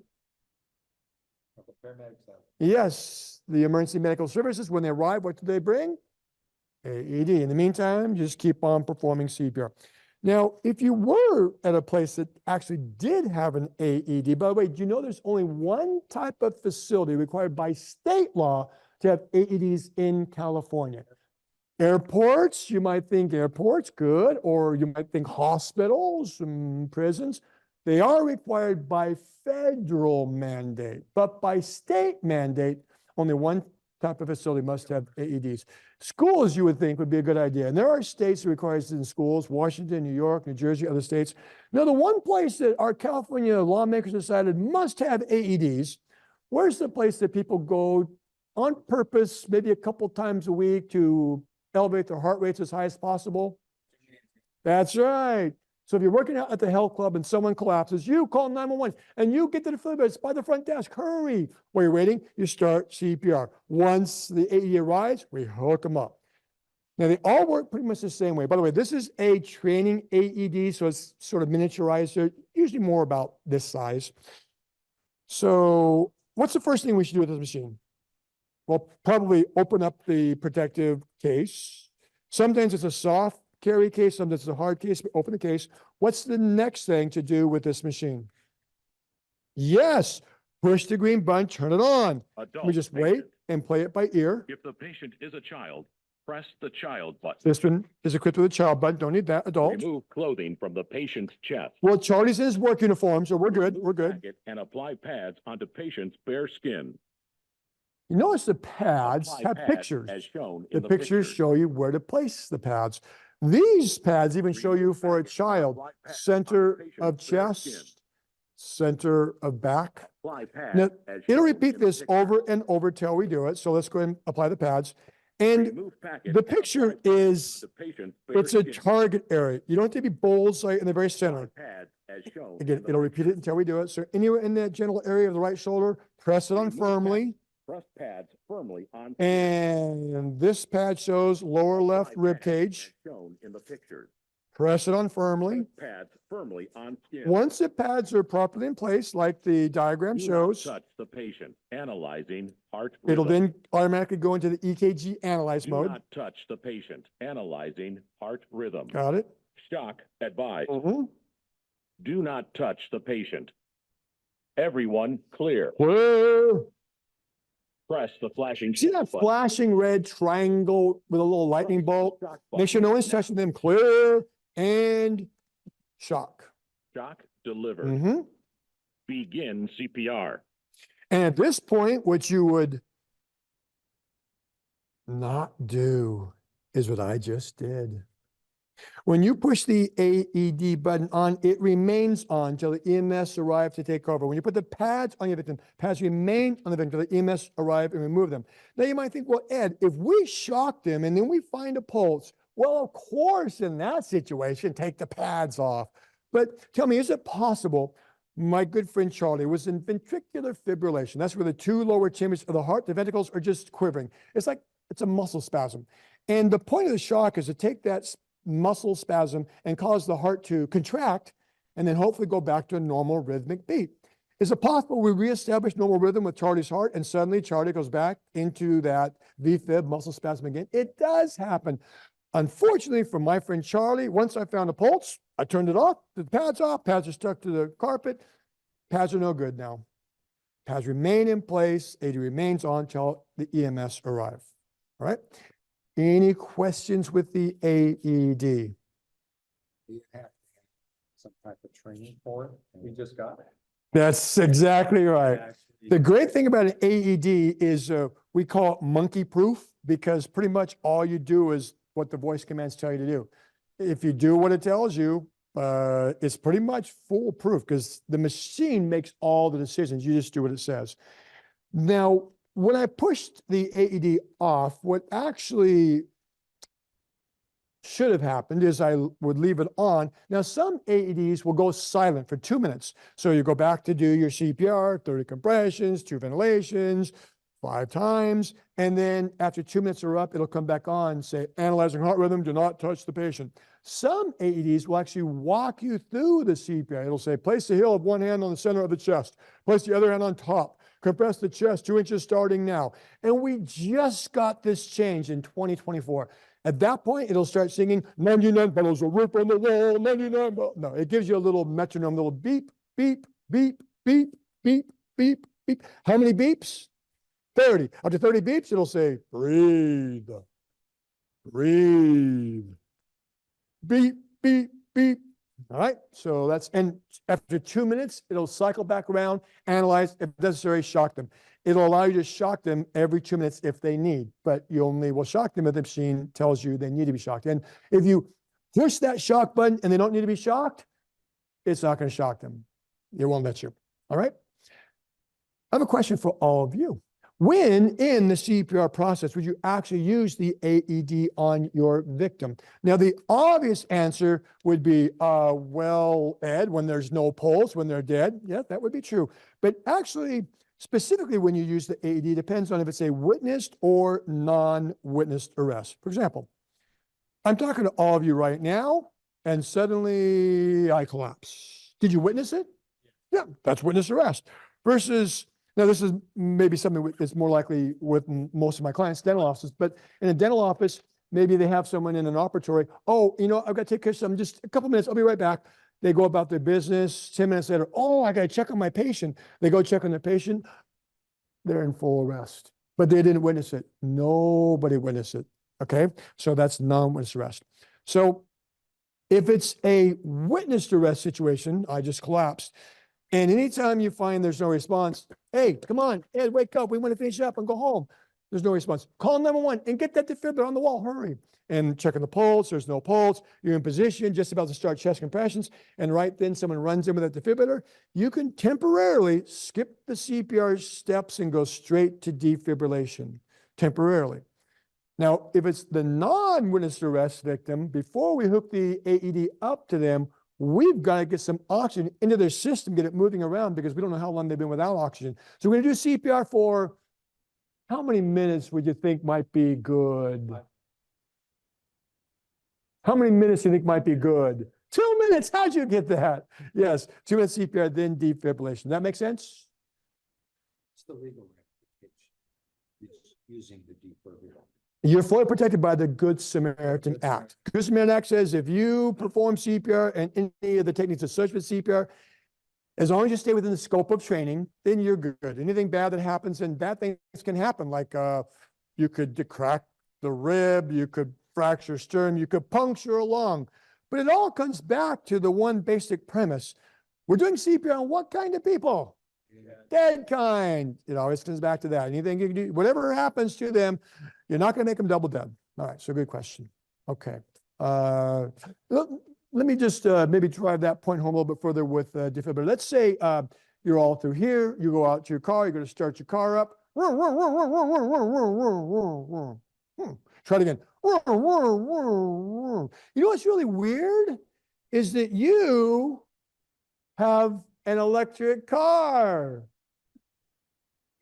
The paramedics have. Yes, the emergency medical services, when they arrive, what do they bring? AED. In the meantime, just keep on performing CPR. Now, if you were at a place that actually did have an AED, by the way, do you know there's only one type of facility required by state law to have AEDs in California? Airports, you might think airports, good, or you might think hospitals and prisons. They are required by federal mandate, but by state mandate, only one type of facility must have AEDs. Schools, you would think, would be a good idea. And there are states that require it in schools, Washington, New York, New Jersey, other states. Now, the one place that our California lawmakers decided must have AEDs, where's the place that people go on purpose, maybe a couple times a week to elevate their heart rates as high as possible? That's right. So if you're working out at the health club and someone collapses, you call 911 and you get to the defibrillator. It's by the front desk. Hurry. While you're waiting, you start CPR. Once the AED arrives, we hook them up. Now, they all work pretty much the same way. By the way, this is a training AED, so it's sort of miniaturized. They're usually more about this size. So what's the first thing we should do with this machine? Well, probably open up the protective case. Sometimes it's a soft carry case, sometimes it's a hard case, but open the case. What's the next thing to do with this machine? Yes, push the green button, turn it on. We just wait and play it by ear. If the patient is a child, press the child button. This one is equipped with a child button. Don't need that. Adult. Remove clothing from the patient's chest. Well, Charlie's in his work uniform, so we're good. We're good. And apply pads onto patient's bare skin. You notice the pads Apply have pads pictures. As shown The in pictures show you where to place the pads. These pads even show you for a child, center of chest, center of back. Now, it'll repeat this over and over till we do it. So let's go ahead and apply the pads. And the picture is, it's a target area. You don't have to be bullseye in the very center. Again, it'll repeat it until we do it. So anywhere in that general area of the right shoulder, press it on firmly. Press pads firmly on. And this pad shows lower left rib cage. Shown in the picture. Press it on firmly. Pads firmly on skin. Once the pads are properly in place, like the diagram shows, touch the patient. Analyzing heart it'll rhythm. then automatically go into the EKG analyze Do mode. not touch the patient. Analyzing heart rhythm. Got it? Shock advised. Mm-hmm. Do not touch the patient. Everyone clear. Whoa. Press the flashing. See that button. flashing red triangle with a little lightning bolt? Shock Make sure no one's touching them. Clear and shock. Shock delivered. Mm-hmm. Begin CPR. And at this point, what you would not do is what I just did. When you push the AED button on, it remains on until the EMS arrive to take over. When you put the pads on your victim, pads remain on the victim until the EMS arrive and remove them. Now you might think, well, Ed, if we shock them and then we find a pulse, well, of course, in that situation, take the pads off. But tell me, is it possible? My good friend Charlie was in ventricular fibrillation. That's where the two lower chambers of the heart, the ventricles are just quivering. It's like it's a muscle spasm. And the point of the shock is to take that muscle spasm and cause the heart to contract and then hopefully go back to a normal rhythmic beat. Is it possible we reestablish normal rhythm with Charlie's heart and suddenly Charlie goes back into that VFib muscle spasm again? It does happen. Unfortunately for my friend Charlie, once I found a pulse, I turned it off, the pads off, pads are stuck to the carpet. Pads are no good now. Pads remain in place, AED remains on until the EMS arrive. All right? Any questions with the AED? You have to have some type of training for it. We just got it. That's exactly right. Actually, The great thing about an AED is we call it monkey proof because pretty much all you do is what the voice commands tell you to do. If you do what it tells you, it's pretty much foolproof because the machine makes all the decisions. You just do what it says. Now, when I pushed the AED off, what actually should have happened is I would leave it on. Now, some AEDs will go silent for 2 minutes. So you go back to do your CPR, 30 compressions, 2 ventilations, 5 times. And then after 2 minutes are up, it'll come back on and say, analyzing heart rhythm, do not touch the patient. Some AEDs will actually walk you through the CPR. It'll say, place the heel of one hand on the center of the chest, place the other hand on top, compress the chest 2 inches starting now. And we just got this change in 2024. At that point, it'll start singing 99 bellows will rip on the wall, 99 bellows. No, it gives you a little metronome, little beep, beep, beep, beep, beep, beep, beep. How many beeps? 30. After 30 beeps, it'll say, breathe, breathe, beep, beep, beep. All right, so that's, and after 2 minutes, it'll cycle back around, analyze, if necessary, shock them. It'll allow you to shock them every 2 minutes if they need, but you only will shock them if the machine tells you they need to be shocked. And if you push that shock button and they don't need to be shocked, it's not going to shock them. It won't let you. All right. I have a question for all of you. When in the CPR process would you actually use the AED on your victim? Now, the obvious answer would be, well, Ed, when there's no pulse, when they're dead. Yeah, that would be true. But actually, specifically when you use the AED, depends on if it's a witnessed or non-witnessed arrest. For example, I'm talking to all of you right now, and suddenly I collapse. Did you witness it? Yeah, that's witness arrest. Versus, now this is maybe something that's more likely with most of my clients, dental offices, but in a dental office, maybe they have someone in an operatory. Oh, you know, I've got to take care of something, just a couple minutes, I'll be right back. They go about their business, 10 minutes later, oh, I got to check on my patient. They go check on their patient. They're in full arrest, but they didn't witness it. Nobody witnessed it. Okay. So that's non-witness arrest. So if it's a witnessed arrest situation, I just collapsed. And anytime you find there's no response, hey, come on, Ed, wake up. We want to finish up and go home. There's no response. Call 911 and get that defibrillator on the wall. Hurry. And checking the pulse. There's no pulse. You're in position, just about to start chest compressions. And right then someone runs in with that defibrillator. You can temporarily skip the CPR steps and go straight to defibrillation temporarily. Now, if it's the non-witness arrest victim, before we hook the AED up to them, we've got to get some oxygen into their system, get it moving around because we don't know how long they've been without oxygen. So we're going to do CPR for how many minutes would you think might be good? How many minutes do you think might be good? 2 minutes. How'd you get that? Yes, 2 minutes CPR, then defibrillation. That make sense? It's the legal ramification using the defibrillator. You're fully protected by the Good Samaritan Act. Good Samaritan Act says if you perform CPR and any of the techniques associated with CPR, as long as you stay within the scope of training, then you're good. Anything bad that happens, and bad things can happen, like you could crack the rib, you could fracture sternum, you could puncture a lung. But it all comes back to the one basic premise. We're doing CPR on what kind of people? Yeah. Dead kind. It always comes back to that. Anything you can do, whatever happens to them, you're not going to make them double dead. All right, so good question. Okay. Let me just maybe drive that point home a little bit further with defibrillator. Let's say you're all through here. You go out to your car. You're going to start your car up. Try it again. You know what's really weird is that you have an electric car.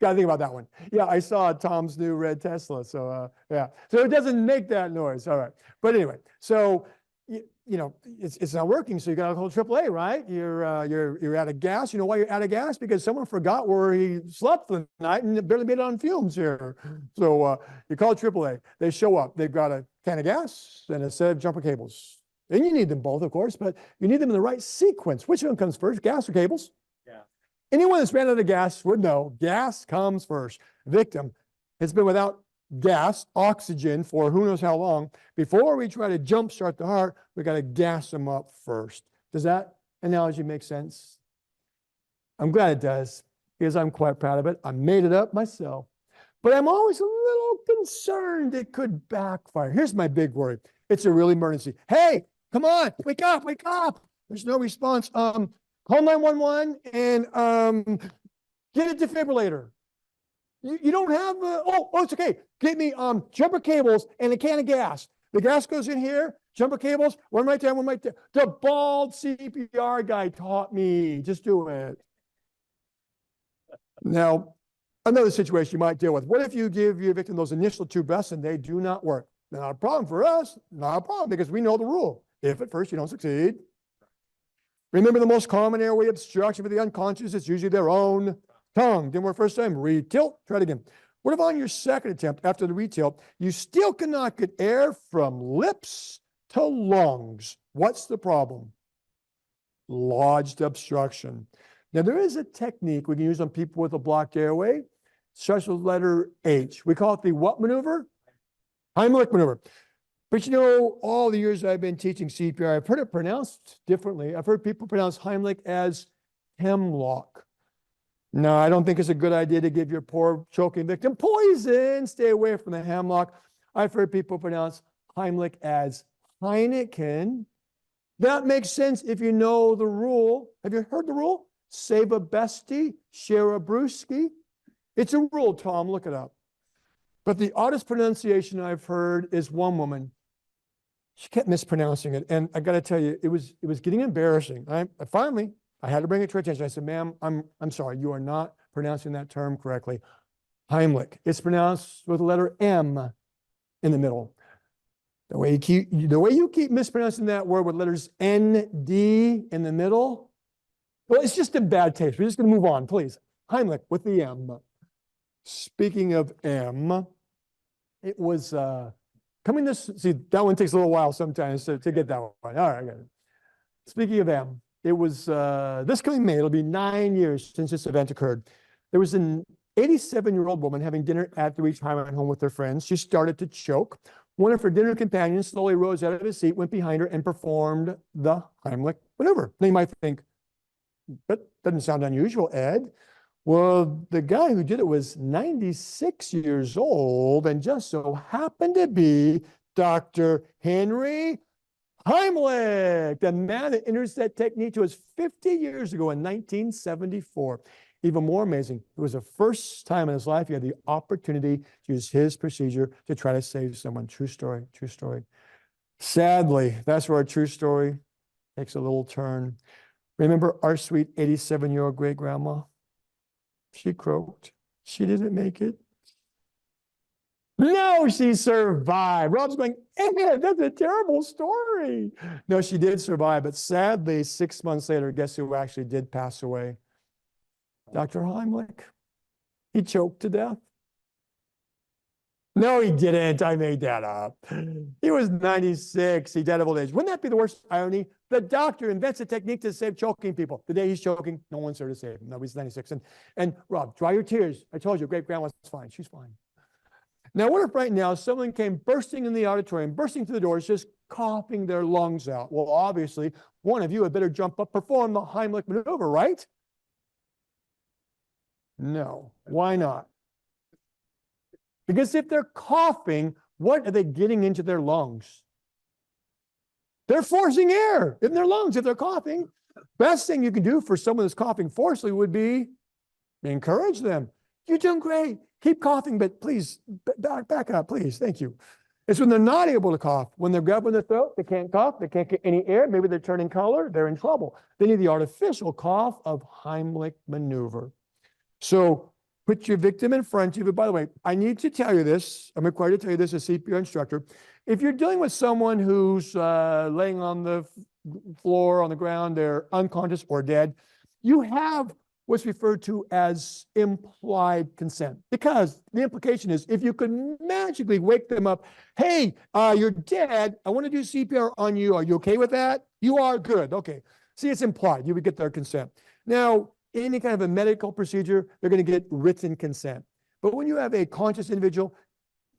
Gotta think about that one. Yeah, I saw Tom's new red Tesla. So yeah, so it doesn't make that noise. All right. But anyway, so it's not working, so you got to call AAA, right? You're out of gas. You know why you're out of gas? Because someone forgot where he slept for the night and barely made it on fumes here. So you call AAA. They show up. They've got a can of gas and a set of jumper cables. And you need them both, of course, but you need them in the right sequence. Which one comes first, gas or cables? Yeah. Anyone that's ran out of gas would know gas comes first. Victim has been without gas, oxygen for who knows how long. Before we try to jumpstart the heart, we got to gas them up first. Does that analogy make sense? I'm glad it does, because I'm quite proud of it. I made it up myself. But I'm always a little concerned it could backfire. Here's my big worry. It's a real emergency. Hey, come on, wake up, wake up. There's no response. Call 911 and get a defibrillator. You don't have, it's okay. Get me jumper cables and a can of gas. The gas goes in here, jumper cables, one right there, one right there. The bald CPR guy taught me. Just do it. Now, another situation you might deal with. What if you give your victim those initial two breaths and they do not work? Not a problem for us, not a problem, because we know the rule. If at first you don't succeed, remember the most common airway obstruction for the unconscious is usually their own tongue. Didn't work first time, retilt, try it again. What if on your second attempt after the retilt, you still cannot get air from lips to lungs? What's the problem? Lodged obstruction. Now there is a technique we can use on people with a blocked airway. It starts with letter H. We call it the what maneuver? Heimlich maneuver. But all the years I've been teaching CPR, I've heard it pronounced differently. I've heard people pronounce Heimlich as hemlock. No, I don't think it's a good idea to give your poor choking victim poison. Stay away from the hemlock. I've heard people pronounce Heimlich as Heineken. That makes sense if you know the rule. Have you heard the rule? Save a bestie, share a brewski. It's a rule, Tom. Look it up. But the oddest pronunciation I've heard is one woman. She kept mispronouncing it. And I got to tell you, it was getting embarrassing. I had to bring it to her attention. I said, ma'am, I'm sorry, you are not pronouncing that term correctly. Heimlich. It's pronounced with the letter M in the middle. The way you keep mispronouncing that word with letters N-D in the middle, well, it's just in bad taste. We're just going to move on, please. Heimlich with the M. Speaking of M, it was coming this, see, that one takes a little while sometimes to get that one. All right, I got it. Speaking of M, it was this coming May, it'll be 9 years since this event occurred. There was an 87-year-old woman having dinner at the retirement home with her friends. She started to choke. One of her dinner companions slowly rose out of his seat, went behind her, and performed the Heimlich maneuver. Now you might think, that doesn't sound unusual, Ed. Well, the guy who did it was 96 years old and just so happened to be Dr. Henry Heimlich, the man that introduced that technique to us 50 years ago in 1974. Even more amazing, it was the first time in his life he had the opportunity to use his procedure to try to save someone. True story, true story. Sadly, that's where our true story takes a little turn. Remember our sweet 87-year-old great-grandma? She croaked. She didn't make it. No, she survived. Rob's going, that's a terrible story. No, she did survive, but sadly, 6 months later, guess who actually did pass away? Dr. Heimlich. He choked to death. No, he didn't. I made that up. He was 96. He died of old age. Wouldn't that be the worst irony? The doctor invents a technique to save choking people. The day he's choking, no one's there to save him. Nobody's 96. And Rob, dry your tears. I told you, great-grandma's fine. She's fine. Now, what if right now someone came bursting in the auditorium, bursting through the doors, just coughing their lungs out? Well, obviously, one of you had better jump up, perform the Heimlich maneuver, right? No. Why not? Because if they're coughing, what are they getting into their lungs? They're forcing air in their lungs if they're coughing. Best thing you can do for someone that's coughing forcefully would be encourage them. You're doing great. Keep coughing, but please back up, please. Thank you. It's when they're not able to cough. When they're grabbing their throat, they can't cough. They can't get any air. Maybe they're turning color. They're in trouble. They need the artificial cough of Heimlich maneuver. So Put your victim in front of you. But by the way, I need to tell you this. I'm required to tell you this as CPR instructor. If you're dealing with someone who's laying on the floor, on the ground, they're unconscious or dead, you have what's referred to as implied consent. Because the implication is if you could magically wake them up, hey, you're dead. I want to do CPR on you. Are you okay with that? You are good. Okay. See, it's implied. You would get their consent. Now, any kind of a medical procedure, they're going to get written consent. But when you have a conscious individual,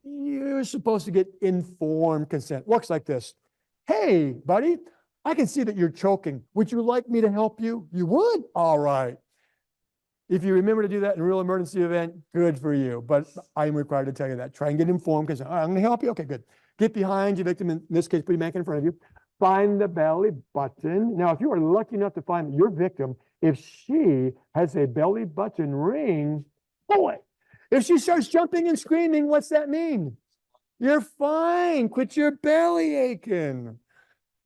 you're supposed to get informed consent. Works like this. Hey, buddy, I can see that you're choking. Would you like me to help you? You would? All right. If you remember to do that in a real emergency event, good for you. But I'm required to tell you that. Try and get informed consent. All right, I'm going to help you. Okay, good. Get behind your victim. In this case, put your mannequin in front of you. Find the belly button. Now, if you are lucky enough to find your victim, if she has a belly button ring, pull it. If she starts jumping and screaming, what's that mean? You're fine. Quit your belly aching.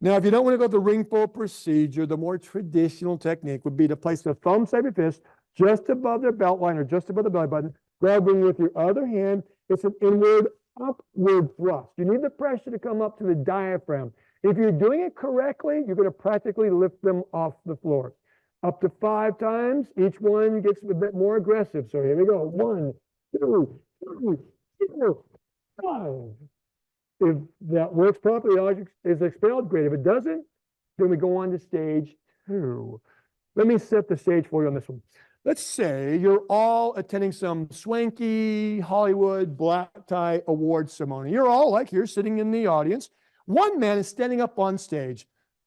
Now, if you don't want to go the ring pull procedure, the more traditional technique would be to place the thumb side of your fist just above their belt line or just above the belly button, grabbing with your other hand. It's an inward, upward thrust. You need the pressure to come up to the diaphragm. If you're doing it correctly, you're going to practically lift them off the floor. Up to 5 times, each one gets a bit more aggressive. So here we go. 1, 2, 3, 4, 5. If that works properly, the object is expelled, great. If it doesn't, then we go on to stage 2. Let me set the stage for you on this one. Let's say you're all attending some swanky Hollywood black tie award ceremony. You're all like here sitting in the audience. One man is standing up on stage.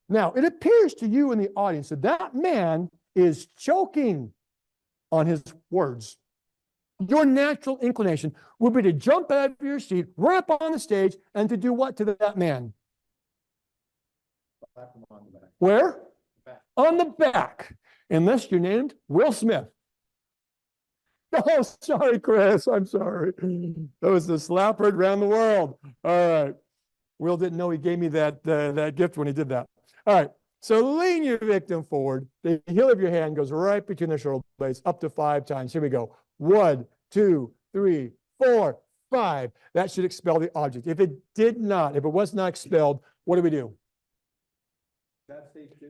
Now, it appears to you in the audience that that man is choking on his words. Your natural inclination would be to jump out of your seat, run up on the stage, and to do what to that man? Slap him on the back. Where? Back. On the back. Unless you're named Will Smith. Oh, sorry, Chris. I'm sorry. That was the slap heard around the world. All right. Will didn't know he gave me that gift when he did that. All right. So lean your victim forward. The heel of your hand goes right between the shoulder blades up to 5 times. Here we go. 1, 2, 3, 4, 5. That should expel the object. If it did not, if it was not expelled, what do? That's stage 2.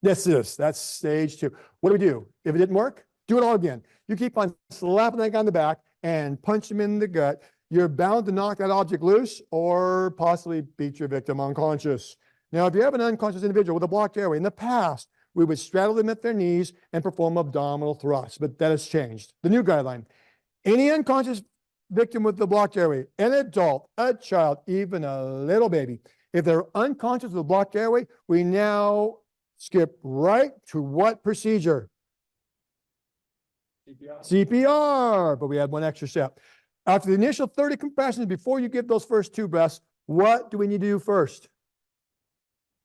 Yes, it is. That's stage 2. What do? If it didn't work, do it all again. You keep on slapping that guy on the back and punch him in the gut. You're bound to knock that object loose or possibly beat your victim unconscious. Now, if you have an unconscious individual with a blocked airway, in the past, we would straddle them at their knees and perform abdominal thrusts, but that has changed. The new guideline, any unconscious victim with the blocked airway, an adult, a child, even a little baby, if they're unconscious with a blocked airway, we now skip right to what procedure? CPR. CPR, but we had one extra step. After the initial 30 compressions, before you give those first 2 breaths, what do we need to do first?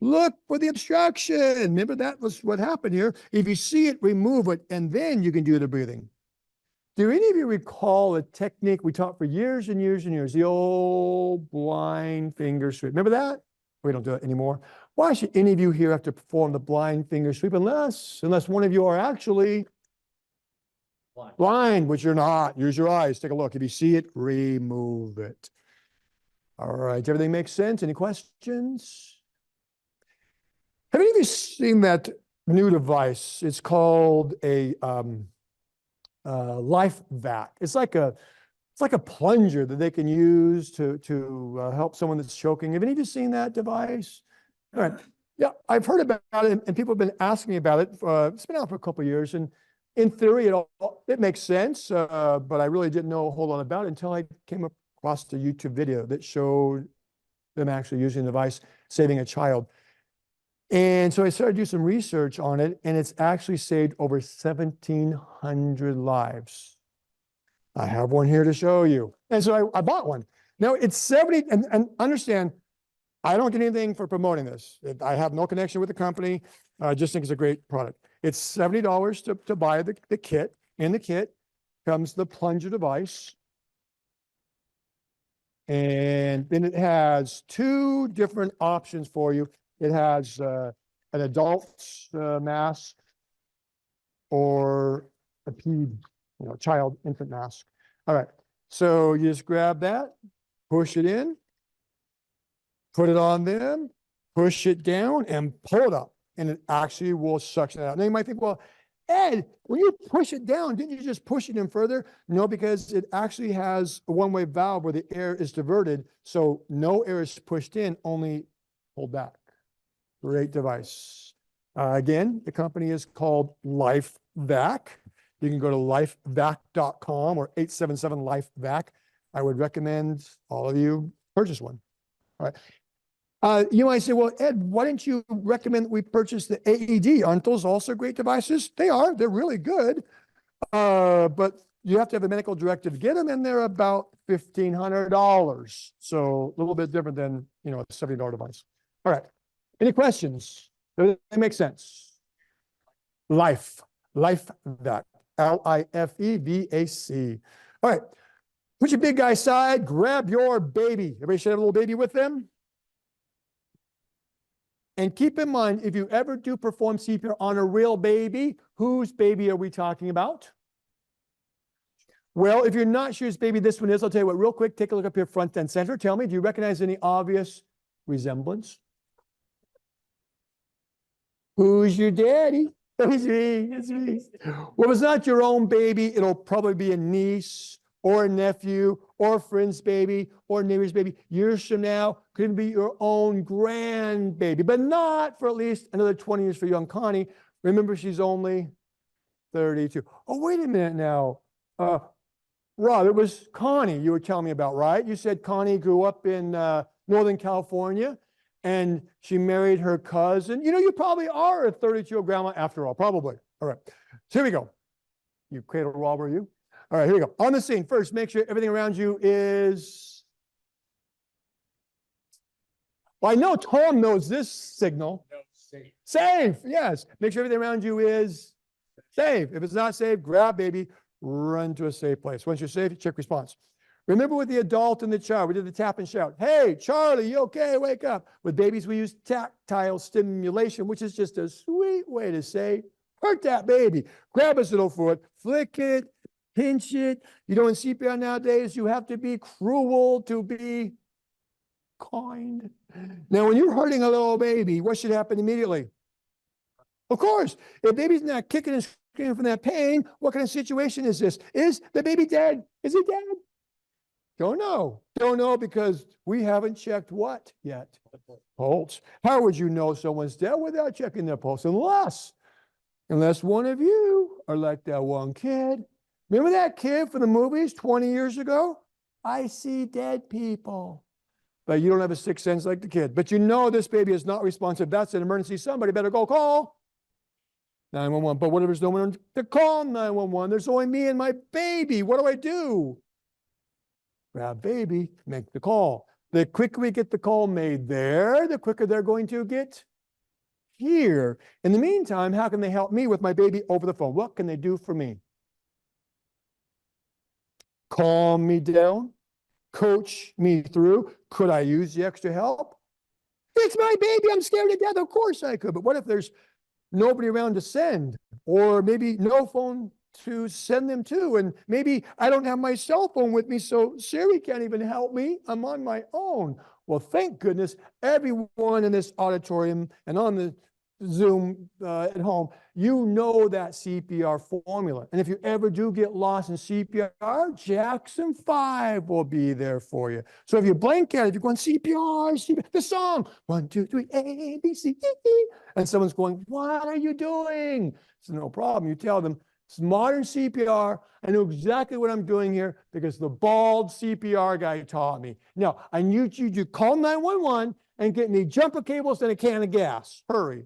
Look for the obstruction. Remember, that was what happened here. If you see it, remove it, and then you can do the breathing. Do any of you recall a technique we taught for years and years and years, the old blind finger sweep? Remember that? We don't do it anymore. Why should any of you here have to perform the blind finger sweep unless one of you are actually blind, which you're not? Use your eyes. Take a look. If you see it, remove it. All right. Everything makes sense? Any questions? Have any of you seen that new device? It's called a life vac. It's like a plunger that they can use to help someone that's choking. Have any of you seen that device? All right. Yeah, I've heard about it, and people have been asking me about it. It's been out for a couple of years, and in theory, it makes sense, but I really didn't know a whole lot about it until I came across the YouTube video that showed them actually using the device, saving a child. And so I started to do some research on it, and it's actually saved over 1,700 lives. I have one here to show you. And so I bought one. Now it's 70, and understand, I don't get anything for promoting this. I have no connection with the company. I just think it's a great product. It's $70 to buy the kit. In the kit comes the plunger device. And then it has 2 different options for you. It has an adult mask or a ped child infant mask. All right. So you just grab that, push it in, put it on them, push it down and pull it up, and it actually will suction it out. Now you might think, well, Ed, when you push it down, didn't you just push it in further? No, because it actually has a one-way valve where the air is diverted. So no air is pushed in, only pulled back. Great device. Again, the company is called LifeVac. You can go to lifevac.com or 877-LifeVac. I would recommend all of you purchase one. All right. You might say, well, Ed, why didn't you recommend that we purchase the AED? Aren't those also great devices? They are. They're really good. But you have to have a medical directive to get them, and they're about $1,500. So a little bit different than, a $70 device. All right. Any questions? Does that make sense? LifeVac. LIFEVAC. All right. Put your big guy aside. Grab your baby. Everybody should have a little baby with them. And keep in mind, if you ever do perform CPR on a real baby, whose baby are we talking about? Well, if you're not sure whose baby this one is, I'll tell you what, real quick, take a look up here front and center. Tell me, do you recognize any obvious resemblance? Who's your daddy? It's me. It's me. Well, if it's not your own baby, it'll probably be a niece or a nephew or a friend's baby or a neighbor's baby. Years from now, could be your own grandbaby, but not for at least another 20 years for young Connie. Remember, she's only 32. Oh, wait a minute now. Rob, it was Connie you were telling me about, right? You said Connie grew up in Northern California and she married her cousin. You probably are a 32-year-old grandma after all, probably. All right, so here we go. You cradle robber, you? All right, here we go. On the scene, first, make sure everything around you is... Well, I know Tom knows this signal. No, safe. Safe, yes. Make sure everything around you is safe. If it's not safe, grab baby, run to a safe place. Once you're safe, check response. Remember with the adult and the child, we did the tap and shout. Hey, Charlie, you okay? Wake up. With babies, we use tactile stimulation, which is just a sweet way to say, hurt that baby. Grab his little foot, flick it, pinch it. In CPR nowadays, you have to be cruel to be kind. Now, when you're hurting a little baby, what should happen immediately? Of course, if baby's not kicking and screaming from that pain, what kind of situation is this? Is the baby dead? Is he dead? Don't know. Don't know because we haven't checked what yet? Pulse. How would you know someone's dead without checking their pulse? Unless one of you are like that one kid. Remember that kid from the movies 20 years ago? I see dead people. But you don't have a sixth sense like the kid. But this baby is not responsive. That's an emergency. Somebody better go call 911. But what if there's no one to call 911? There's only me and my baby. What do I do? Grab baby, make the call. The quicker we get the call made there, the quicker they're going to get here. In the meantime, how can they help me with my baby over the phone? What can they do for me? Calm me down, coach me through. Could I use the extra help? It's my baby, I'm scared to death. Of course I could, but what if there's nobody around to send? Or maybe no phone to send them to, and maybe I don't have my cell phone with me, so Siri can't even help me. I'm on my own. Well, thank goodness everyone in this auditorium and on the Zoom at home, that CPR formula. And if you ever do get lost in CPR, Jackson 5 will be there for you. So if you blank at it, you're going CPR, the song, 1, 2, 3, A, B, C, D, E, and someone's going, what are you doing? It's no problem. You tell them, it's modern CPR. I know exactly what I'm doing here because the bald CPR guy taught me. Now, I need you to call 911 and get me jumper cables and a can of gas. Hurry.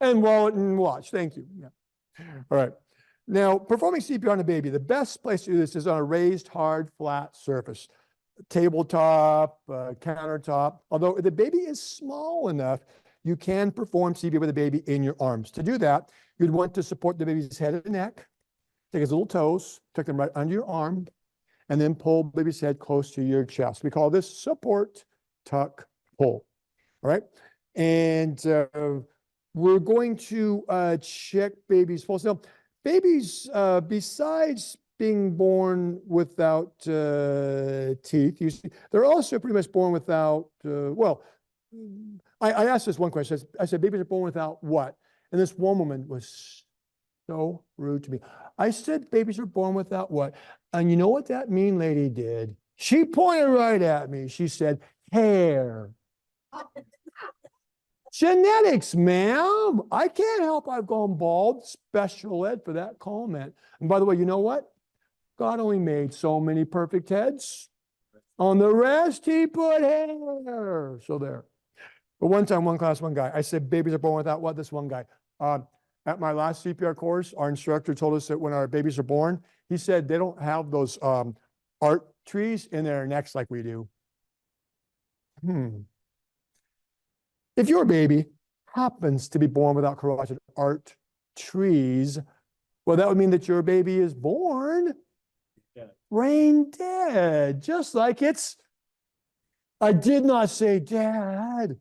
And wallet and watch. Thank you. Yeah. All right. Now, performing CPR on a baby, the best place to do this is on a raised, hard, flat surface. Tabletop, countertop. Although if the baby is small enough, you can perform CPR with a baby in your arms. To do that, you'd want to support the baby's head and neck, take his little toes, tuck them right under your arm, and then pull baby's head close to your chest. We call this support, tuck, pull. All right? And we're going to check baby's pulse. Now, babies, besides being born without teeth, you see, they're also pretty much born without, I asked this one question. I said, babies are born without what? And this one woman was so rude to me. I said, babies are born without what? And you know what that mean lady did? She pointed right at me. She said, hair. Genetics, ma'am. I can't help I've gone bald. Special ed for that comment. And by the way, you know what? God only made so many perfect heads. On the rest, he put hair. So there. But one time, one class, one guy, I said, babies are born without what? This one guy. At my last CPR course, our instructor told us that when our babies are born, he said they don't have those art trees in their necks like we do. If your baby happens to be born without carotid art trees, well, that would mean that your baby is born brain dead, just like it's. I did not say dad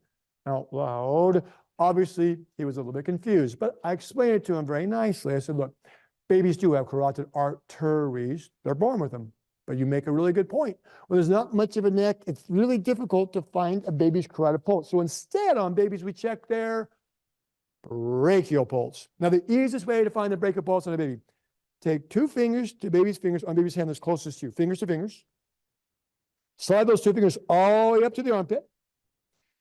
out loud. Obviously, he was a little bit confused, but I explained it to him very nicely. I said, look, babies do have carotid arteries. They're born with them. But you make a really good point. When there's not much of a neck, it's really difficult to find a baby's carotid pulse. So instead, on babies, we check their brachial pulse. Now, the easiest way to find the brachial pulse on a baby, take 2 fingers to baby's fingers on baby's hand that's closest to you, fingers to fingers. Slide those 2 fingers all the way up to the armpit.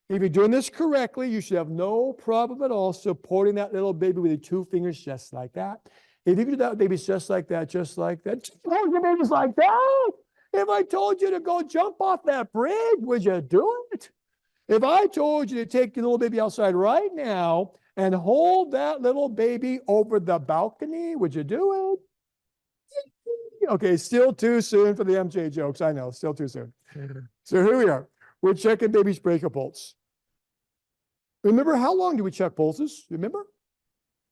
If you're doing this correctly, you should have no problem at all supporting that little baby with your 2 fingers just like that. If you do that with babies just like that, hold your babies like that. If I told you to go jump off that bridge, would you do it? If I told you to take your little baby outside right now and hold that little baby over the balcony, would you do it? Okay, still too soon for the MJ jokes. I know, still too soon. So here we are. We're checking baby's brachial pulse. Remember, how long do we check pulses? Remember?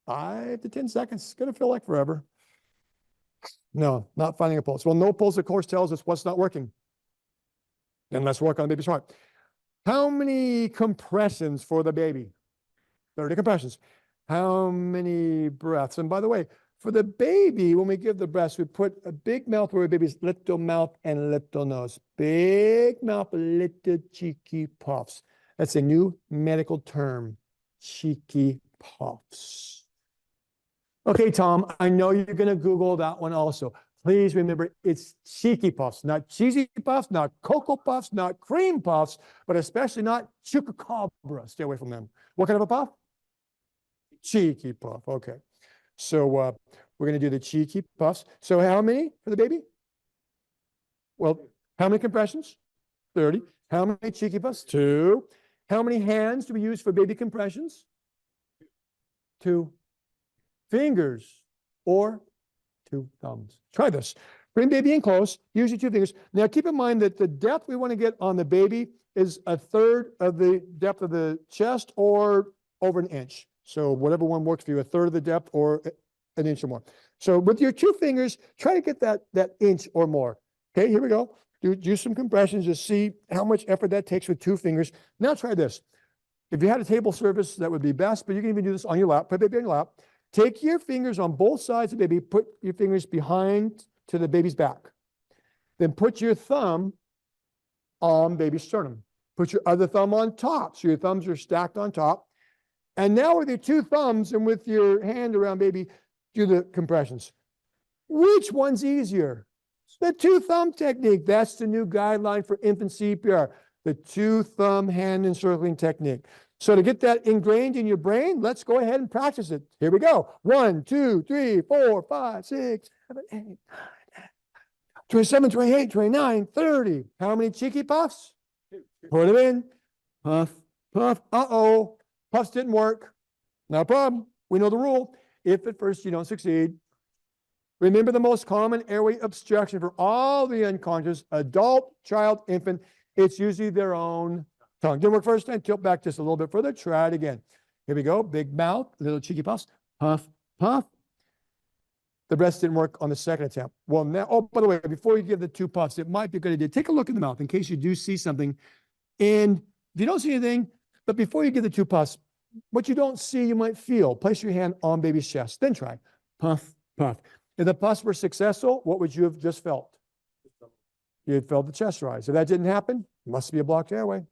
5 to 10 seconds. It's going to feel like forever. No, not finding a pulse. Well, no pulse, of course, tells us what's not working. Then let's work on the baby's heart. How many compressions for the baby? 30 compressions. How many breaths? And by the way, for the baby, when we give the breaths, we put a big mouth over the baby's little mouth and little nose. Big mouth, little cheeky puffs. That's a new medical term, cheeky puffs. Okay, Tom, I know you're going to Google that one also. Please remember, it's cheeky puffs, not cheesy puffs, not cocoa puffs, not cream puffs, but especially not chupacabra. Stay away from them. What kind of a puff? Cheeky puff. Okay. So we're going to do the cheeky puffs. So how many for the baby? Well, how many compressions? 30. How many cheeky puffs? 2. How many hands do we use for baby compressions? 2. Fingers or 2 thumbs. Try this. Bring baby in close, use your 2 fingers. Now keep in mind that the depth we want to get on the baby is 1/3 of the depth of the chest or over 1 inch. So whatever one works for you, 1/3 of the depth or 1 inch or more. So with your 2 fingers, try to get that inch or more. Okay, here we go. Do some compressions to see how much effort that takes with 2 fingers. Now try this. If you had a table service, that would be best, but you can even do this on your lap. Put baby on your lap. Take your fingers on both sides of the baby, put your fingers behind to the baby's back. Then put your thumb on baby's sternum. Put your other thumb on top, so your thumbs are stacked on top. And now with your 2 thumbs and with your hand around baby, do the compressions. Which one's easier? The 2 thumb technique. That's the new guideline for infant CPR, the 2 thumb hand encircling technique. So to get that ingrained in your brain, let's go ahead and practice it. Here we go. 1, 2, 3, 4, 5, 6, 7, 8, 9, 10, 27, 28, 29, 30. How many cheeky puffs? Put them in. Puff, puff. Uh-oh. Puffs didn't work. No problem. We know the rule. If at first you don't succeed, remember the most common airway obstruction for all the unconscious, adult, child, infant, it's usually their own tongue. Didn't work first time. Tilt back just a little bit further. Try it again. Here we go. Big mouth, little cheeky puffs. Puff, puff. The breath didn't work on the second attempt. Well, now, oh, by the way, before you give the 2 puffs, it might be a good idea. Take a look in the mouth in case you do see something. And if you don't see anything, but before you give the 2 puffs, what you don't see, you might feel. Place your hand on baby's chest. Then try. Puff, puff. If the puffs were successful, what would you have just felt? You had felt the chest rise. If that didn't happen, must be a blocked airway.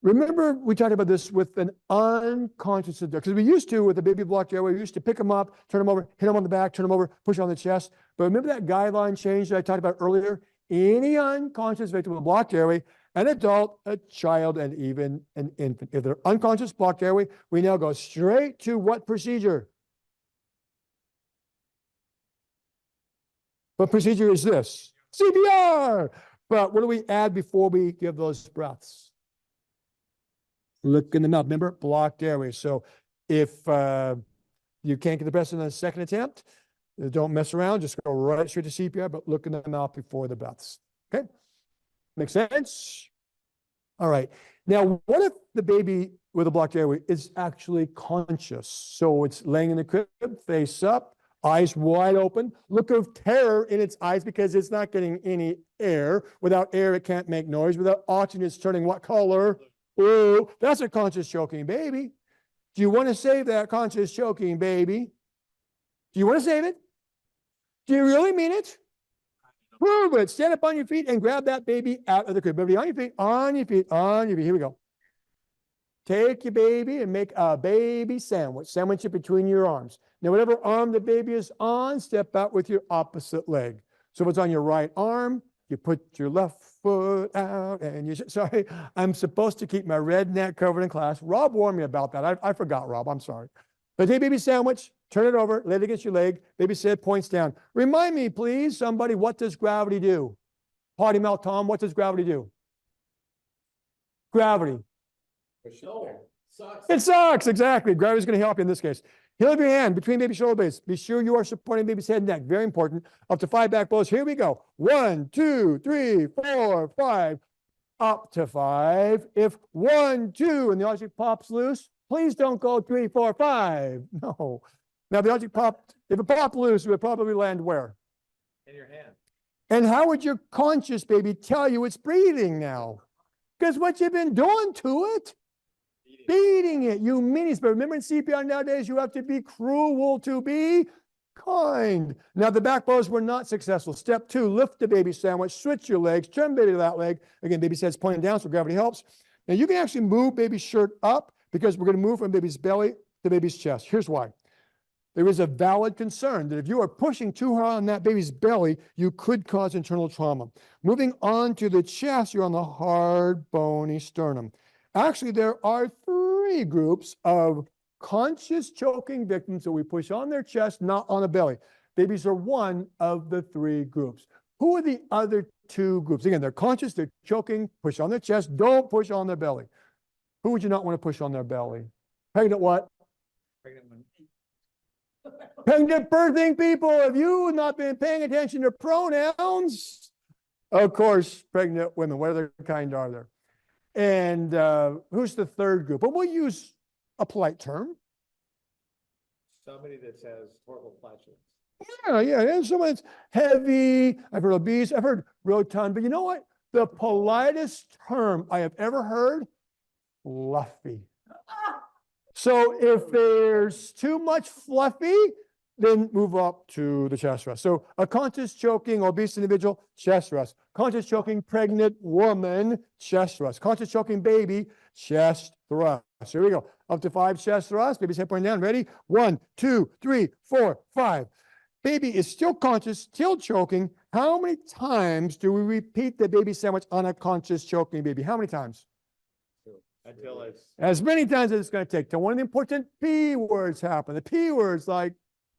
Remember, we talked about this with an unconscious because we used to, with the baby blocked airway, we used to pick them up, turn them over, hit them on the back, turn them over, push on the chest. But remember that guideline change that I talked about earlier? Any unconscious victim with a blocked airway, an adult, a child, and even an infant. If they're unconscious blocked airway, we now go straight to what procedure? What procedure is this? CPR. But what do we add before we give those breaths? Look in the mouth. Remember, blocked airway. So if you can't get the breaths in the second attempt, don't mess around. Just go right straight to CPR, but look in the mouth before the breaths. Okay? Make sense? All right. Now, what if the baby with a blocked airway is actually conscious? So it's laying in the crib, face up, eyes wide open, look of terror in its eyes because it's not getting any air. Without air, it can't make noise. Without oxygen, it's turning what color? Oh, that's a conscious choking baby. Do you want to save that conscious choking baby? Do you want to save it? Do you really mean it? Prove it. Stand up on your feet and grab that baby out of the crib. Everybody on your feet, on your feet, on your feet. Here we go. Take your baby and make a baby sandwich. Sandwich it between your arms. Now, whatever arm the baby is on, step out with your opposite leg. So if it's on your right arm, you put your left foot out and you, sorry, I'm supposed to keep my red neck covered in class. Rob warned me about that. I forgot, Rob. I'm sorry. But take baby sandwich, turn it over, lay it against your leg. Baby head points down. Remind me, please, somebody, what does gravity do? Potty mouth Tom, what does gravity do? Gravity. It sucks, exactly. Gravity's going to help you in this case. Heel of your hand between baby's shoulder blades. Be sure you are supporting baby's head and neck. Very important. Up to 5 back blows. Here we go. 1, 2, 3, 4, 5. Up to 5. If 1, 2, and the object pops loose, please don't go 3, 4, 5. No. Now the object popped, if it popped loose, it would probably land where? In your hand. And how would your conscious baby tell you it's breathing now? Because what you've been doing to it? Beating it, you meanies. But remember in CPR nowadays, you have to be cruel to be kind. Now, the back blows were not successful. Step 2, lift the baby sandwich, switch your legs, turn baby to that leg. Again, baby's head's pointing down, so gravity helps. Now, you can actually move baby's shirt up because we're going to move from baby's belly to baby's chest. Here's why. There is a valid concern that if you are pushing too hard on that baby's belly, you could cause internal trauma. Moving on to the chest, you're on the hard, bony sternum. Actually, there are 3 groups of conscious choking victims that we push on their chest, not on the belly. Babies are one of the 3 groups. Who are the other 2 groups? Again, they're conscious, they're choking, push on their chest, don't push on their belly. Who would you not want to push on their belly? Pregnant what? Pregnant women. Pregnant birthing people. Have you not been paying attention to pronouns? Of course, pregnant women. What other kind are there? And who's the 3rd group? But we'll use a polite term. Somebody that says horrible flatulence. Yeah. And someone that's heavy. I've heard obese. I've heard rotund. But you know what? The politest term I have ever heard, fluffy. So if there's too much fluffy, then move up to the chest thrust. So a conscious choking obese individual, chest thrust. Conscious choking pregnant woman, chest thrust. Conscious choking baby, chest thrust. Here we go. Up to 5 chest thrusts. Baby's head pointing down. Ready? 1, 2, 3, 4, 5. Baby is still conscious, still choking. How many times do we repeat the baby sandwich on a conscious choking baby? How many times? Until it's As many times as it's going to take till one of the important P words happen. The P words like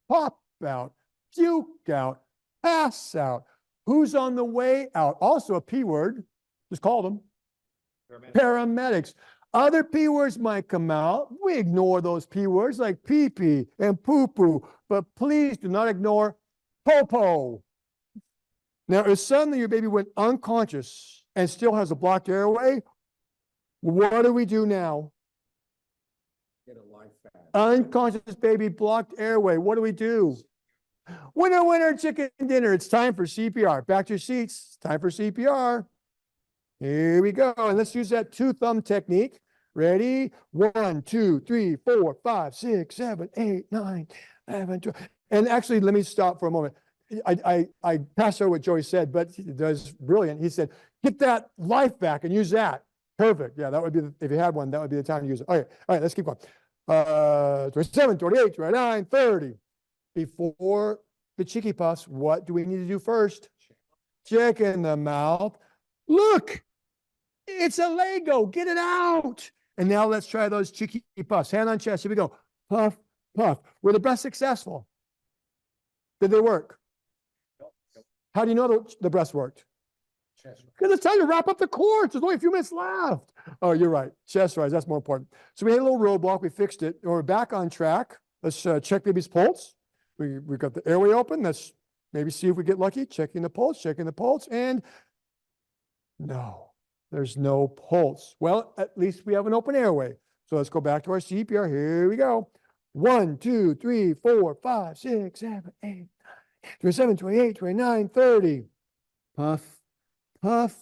pop out, puke out, pass out. Who's on the way out? Also a P word. Just call them paramedics. Other P words might come out. We ignore those P words like pee-pee and poo-poo, but please do not ignore po-po. Now, if suddenly your baby went unconscious and still has a blocked airway, what do we do now? get a life back. Unconscious baby, blocked airway. What do we do? Winner, winner, chicken dinner. It's time for CPR. Back to your seats. It's time for CPR. Here we go. And let's use that 2-thumb technique. Ready? 1, 2, 3, 4, 5, 6, 7, 8, 9, 11, 12. And actually, let me stop for a moment. I passed over what Joey said, but he does brilliant. He said, get that life back and use that. Perfect. Yeah, that would be, if you had one, that would be the time to use it. Okay, all right, let's keep going. 27, 28, 29, 30. Before the cheeky puffs, what do we need to do first? Check in the mouth. Look, it's a Lego. Get it out. And now let's try those cheeky puffs. Hand on chest. Here we go. Puff, puff. Were the breaths successful? Did they work? How do you know the breaths worked? Because it's time to wrap up the course. There's only a few minutes left. Oh, you're right. Chest rise. That's more important. So we had a little roadblock. We fixed it. We're back on track. Let's check baby's pulse. We got the airway open. Let's maybe see if we get lucky. Checking the pulse, and no, there's no pulse. Well, at least we have an open airway. So let's go back to our CPR. Here we go. 1, 2, 3, 4, 5, 6, 7, 8, 27, 28, 29, 30. Puff, puff.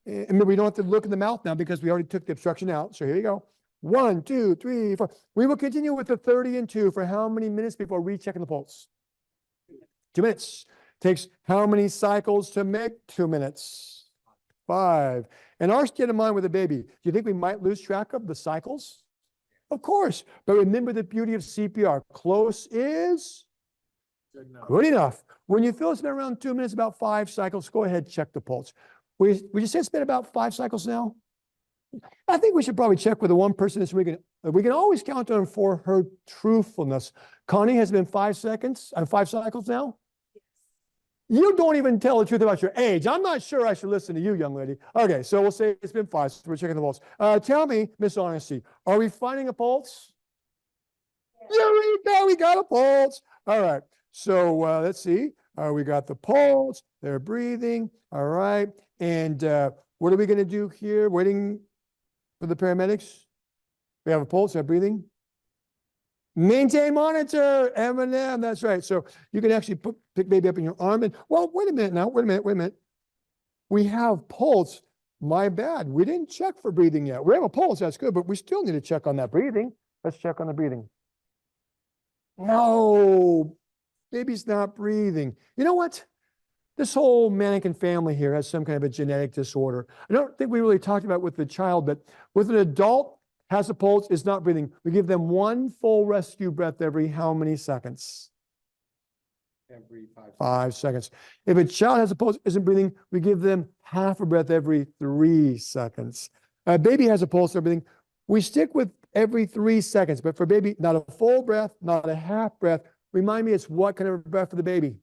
And remember, we don't have to look in the mouth now because we already took the obstruction out. So here you go. 1, 2, 3, 4. We will continue with the 30 and 2 for how many minutes before rechecking the pulse? 2 minutes. Takes how many cycles to make? 2 minutes. 5. And our state of mind with a baby, do you think we might lose track of the cycles? Of course. But remember the beauty of CPR. Close is good enough. When you feel it's been around 2 minutes, about 5 cycles, go ahead, check the pulse. Would you say it's been about 5 cycles now? I think we should probably check with the one person this week. We can always count on for her truthfulness. Connie has been 5 cycles now? You don't even tell the truth about your age. I'm not sure I should listen to you, young lady. Okay, so we'll say it's been 5, so we're checking the pulse. Tell me, Miss Honesty, are we finding a pulse? Yeah, we got a pulse. All right, so let's see. We got the pulse. They're breathing. All right, and what are we going to do here? Waiting for the paramedics. We have a pulse. They're breathing. Maintain monitor, M&M, that's right. So you can actually pick baby up in your arm and, well, wait a minute now, wait a minute. We have pulse, my bad. We didn't check for breathing yet. We have a pulse, that's good, but we still need to check on that breathing. Let's check on the breathing. No, baby's not breathing. You know what? This whole mannequin family here has some kind of a genetic disorder. I don't think we really talked about it with the child, but with an adult, has a pulse, is not breathing. We give them 1 full rescue breath every how many seconds? Every 5 seconds. If a child has a pulse, isn't breathing, we give them half a breath every 3 seconds. A baby has a pulse, they're breathing. We stick with every 3 seconds, but for baby, not a full breath, not a half breath. Remind me, it's what kind of breath for the baby?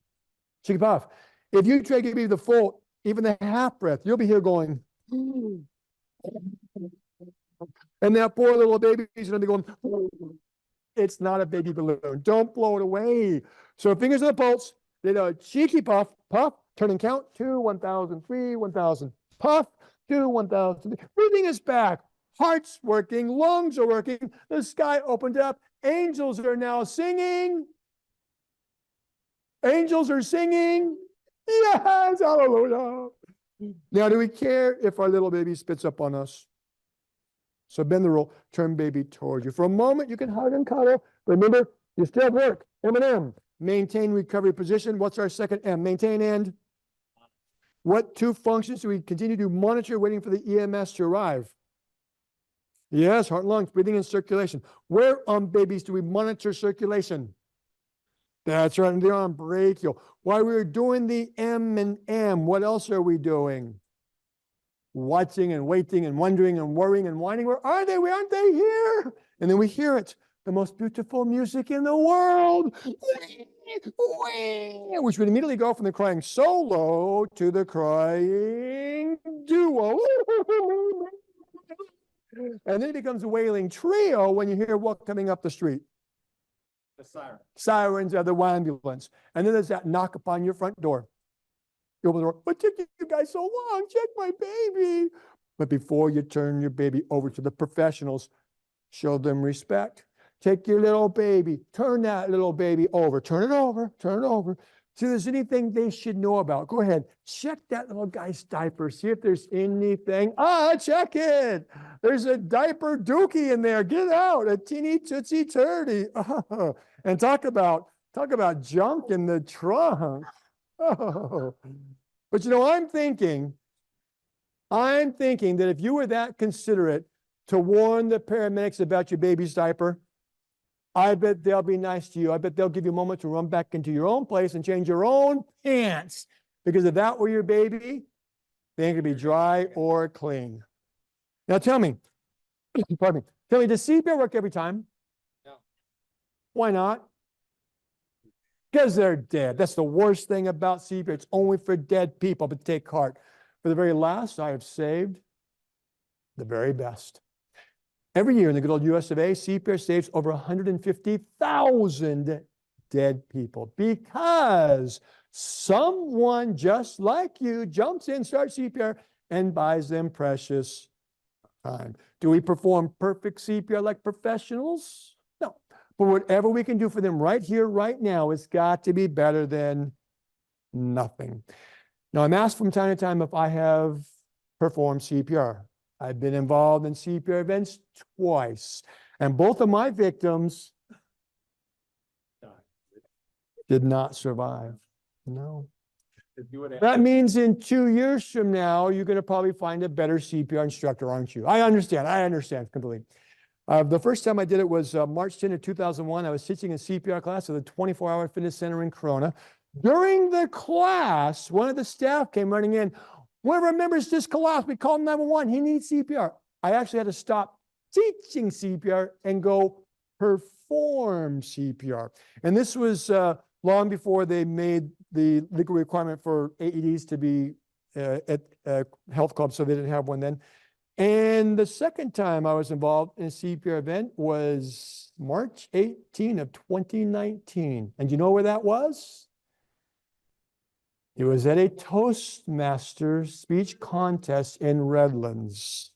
Cheeky puff. If you try to give me the full, even the half breath, you'll be here going, and that poor little baby is going to be going, it's not a baby balloon. Don't blow it away. So fingers on the pulse. They do a cheeky puff, puff, turn and count, 2, 1,000, 3, 1,000, puff, 2, 1,000. Breathing is back. Heart's working, lungs are working. The sky opened up. Angels are now singing. Angels are singing. Yes, hallelujah. Now, do we care if our little baby spits up on us? So bend the rule, turn baby towards you. For a moment, you can hug and cuddle. Remember, you still have work. M&M, maintain recovery position. What's our second M? Maintain and? What 2 functions do we continue to monitor waiting for the EMS to arrive? Yes, heart and lungs, breathing and circulation. Where on babies do we monitor circulation? That's right, in the arm, brachial. While we're doing the M&M, what else are we doing? Watching and waiting and wondering and worrying and whining. Where are they? Where aren't they here? And then we hear it. The most beautiful music in the world. Which would immediately go from the crying solo to the crying duo. And then it becomes a wailing trio when you hear what coming up the street? The siren. Sirens of the ambulance. And then there's that knock upon your front door. You open the door. What took you guys so long? Check my baby. But before you turn your baby over to the professionals, show them respect. Take your little baby, turn that little baby over, turn it over. See if there's anything they should know about. Go ahead, check that little guy's diaper. See if there's anything. Check it. There's a diaper dookie in there. Get out, a teeny tootsie turdy. And talk about Talk about junk in the trunk. Oh. But you know, I'm thinking that if you were that considerate to warn the paramedics about your baby's diaper, I bet they'll be nice to you. I bet they'll give you a moment to run back into your own place and change your own pants. Because if that were your baby, they ain't gonna be dry or clean. Now tell me, pardon me, tell me, does CPR work every time? No. Why not? Because they're dead. That's the worst thing about CPR. It's only for dead people, but take heart. For the very last, I have saved the very best. Every year in the good old US of A, CPR saves over 150,000 dead people because someone just like you jumps in, starts CPR, and buys them precious time. Do we perform perfect CPR like professionals? No. But whatever we can do for them right here, right now, it's got to be better than nothing. Now, I'm asked from time to time if I have performed CPR. I've been involved in CPR events twice, and both of my victims did not survive. No. That means in 2 years from now, you're going to probably find a better CPR instructor, aren't you? I understand completely. The first time I did it was March 10 of 2001. I was teaching a CPR class at the 24-hour fitness center in Corona. During the class, one of the staff came running in. One of our members just collapsed. We called 911. He needs CPR. I actually had to stop teaching CPR and go perform CPR. And this was long before they made the legal requirement for AEDs to be at health clubs, so they didn't have one then. And the second time I was involved in a CPR event was March 18 of 2019. And you know where that was? It was at a Toastmasters speech contest in Redlands.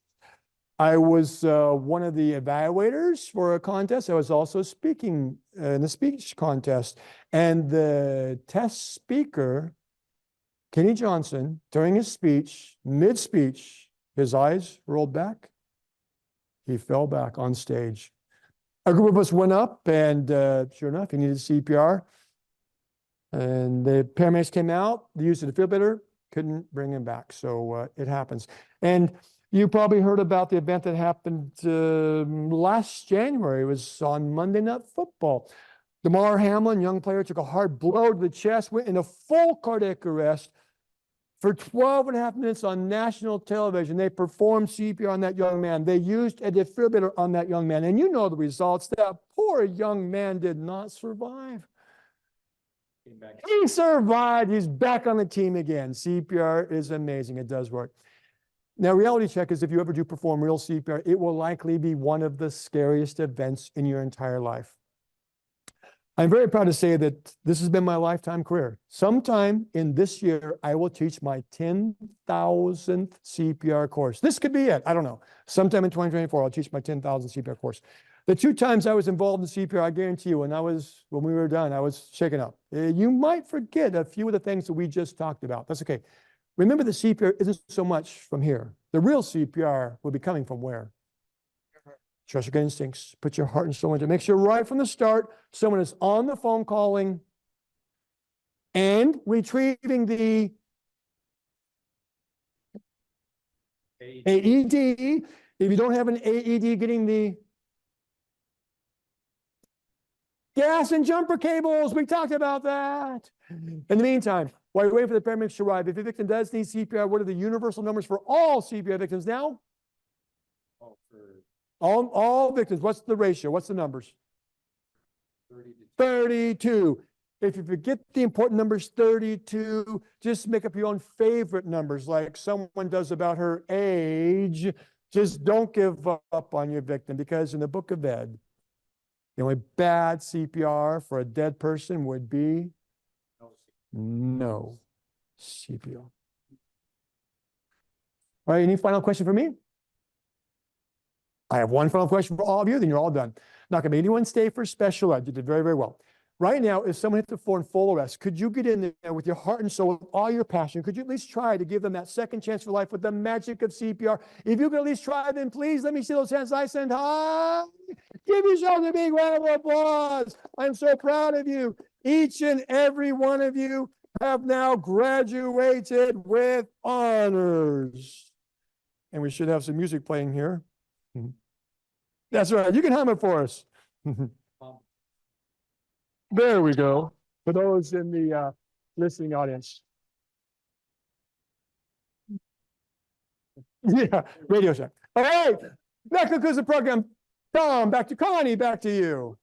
I was one of the evaluators for a contest. I was also speaking in the speech contest. And the test speaker, Kenny Johnson, during his speech, mid-speech, his eyes rolled back. He fell back on stage. A group of us went up, and sure enough, he needed CPR. And the paramedics came out, they used a defibrillator, couldn't bring him back. So it happens. And you probably heard about the event that happened last January. It was on Monday Night Football. Damar Hamlin, young player, took a hard blow to the chest, went into full cardiac arrest. For 12 and a half minutes on national television, they performed CPR on that young man. They used a defibrillator on that young man. And you know the results. That poor young man did not survive. He survived. He's back on the team again. CPR is amazing. It does work. Now, reality check is if you ever do perform real CPR, it will likely be one of the scariest events in your entire life. I'm very proud to say that this has been my lifetime career. Sometime in this year, I will teach my 10,000th CPR course. This could be it. I don't know. Sometime in 2024, I'll teach my 10,000th CPR course. The 2 times I was involved in CPR, I guarantee you, when we were done, I was shaken up. You might forget a few of the things that we just talked about. That's okay. Remember, the CPR isn't so much from here. The real CPR will be coming from where? Trust your gut instincts. Put your heart and soul into it. Make sure right from the start, someone is on the phone calling and retrieving the AED. If you don't have an AED, getting the gas and jumper cables. We talked about that. In the meantime, while you're waiting for the paramedics to arrive, if your victim does need CPR, what are the universal numbers for all CPR victims now? All victims, what's the ratio? What's the numbers? 32. If you forget the important numbers 32, just make up your own favorite numbers like someone does about her age. Just don't give up on your victim, because in the book of Ed, the only bad CPR for a dead person would be no CPR. All right, any final question for me? I have one final question for all of you, then you're all done. Not going to make anyone stay for special ed. You did very, very well. Right now, if someone hit the floor in full arrest, could you get in there with your heart and soul, with all your passion? Could you at least try to give them that second chance for life with the magic of CPR? If you could at least try, then please let me see those hands I send high. Give yourselves a big round of applause. I'm so proud of you. Each and every one of you have now graduated with honors. And we should have some music playing here. That's right. You can hum it for us. There we go. For those in the listening audience. Yeah, Radio Shack. All right. That concludes the program. Tom, back to Connie, back to you.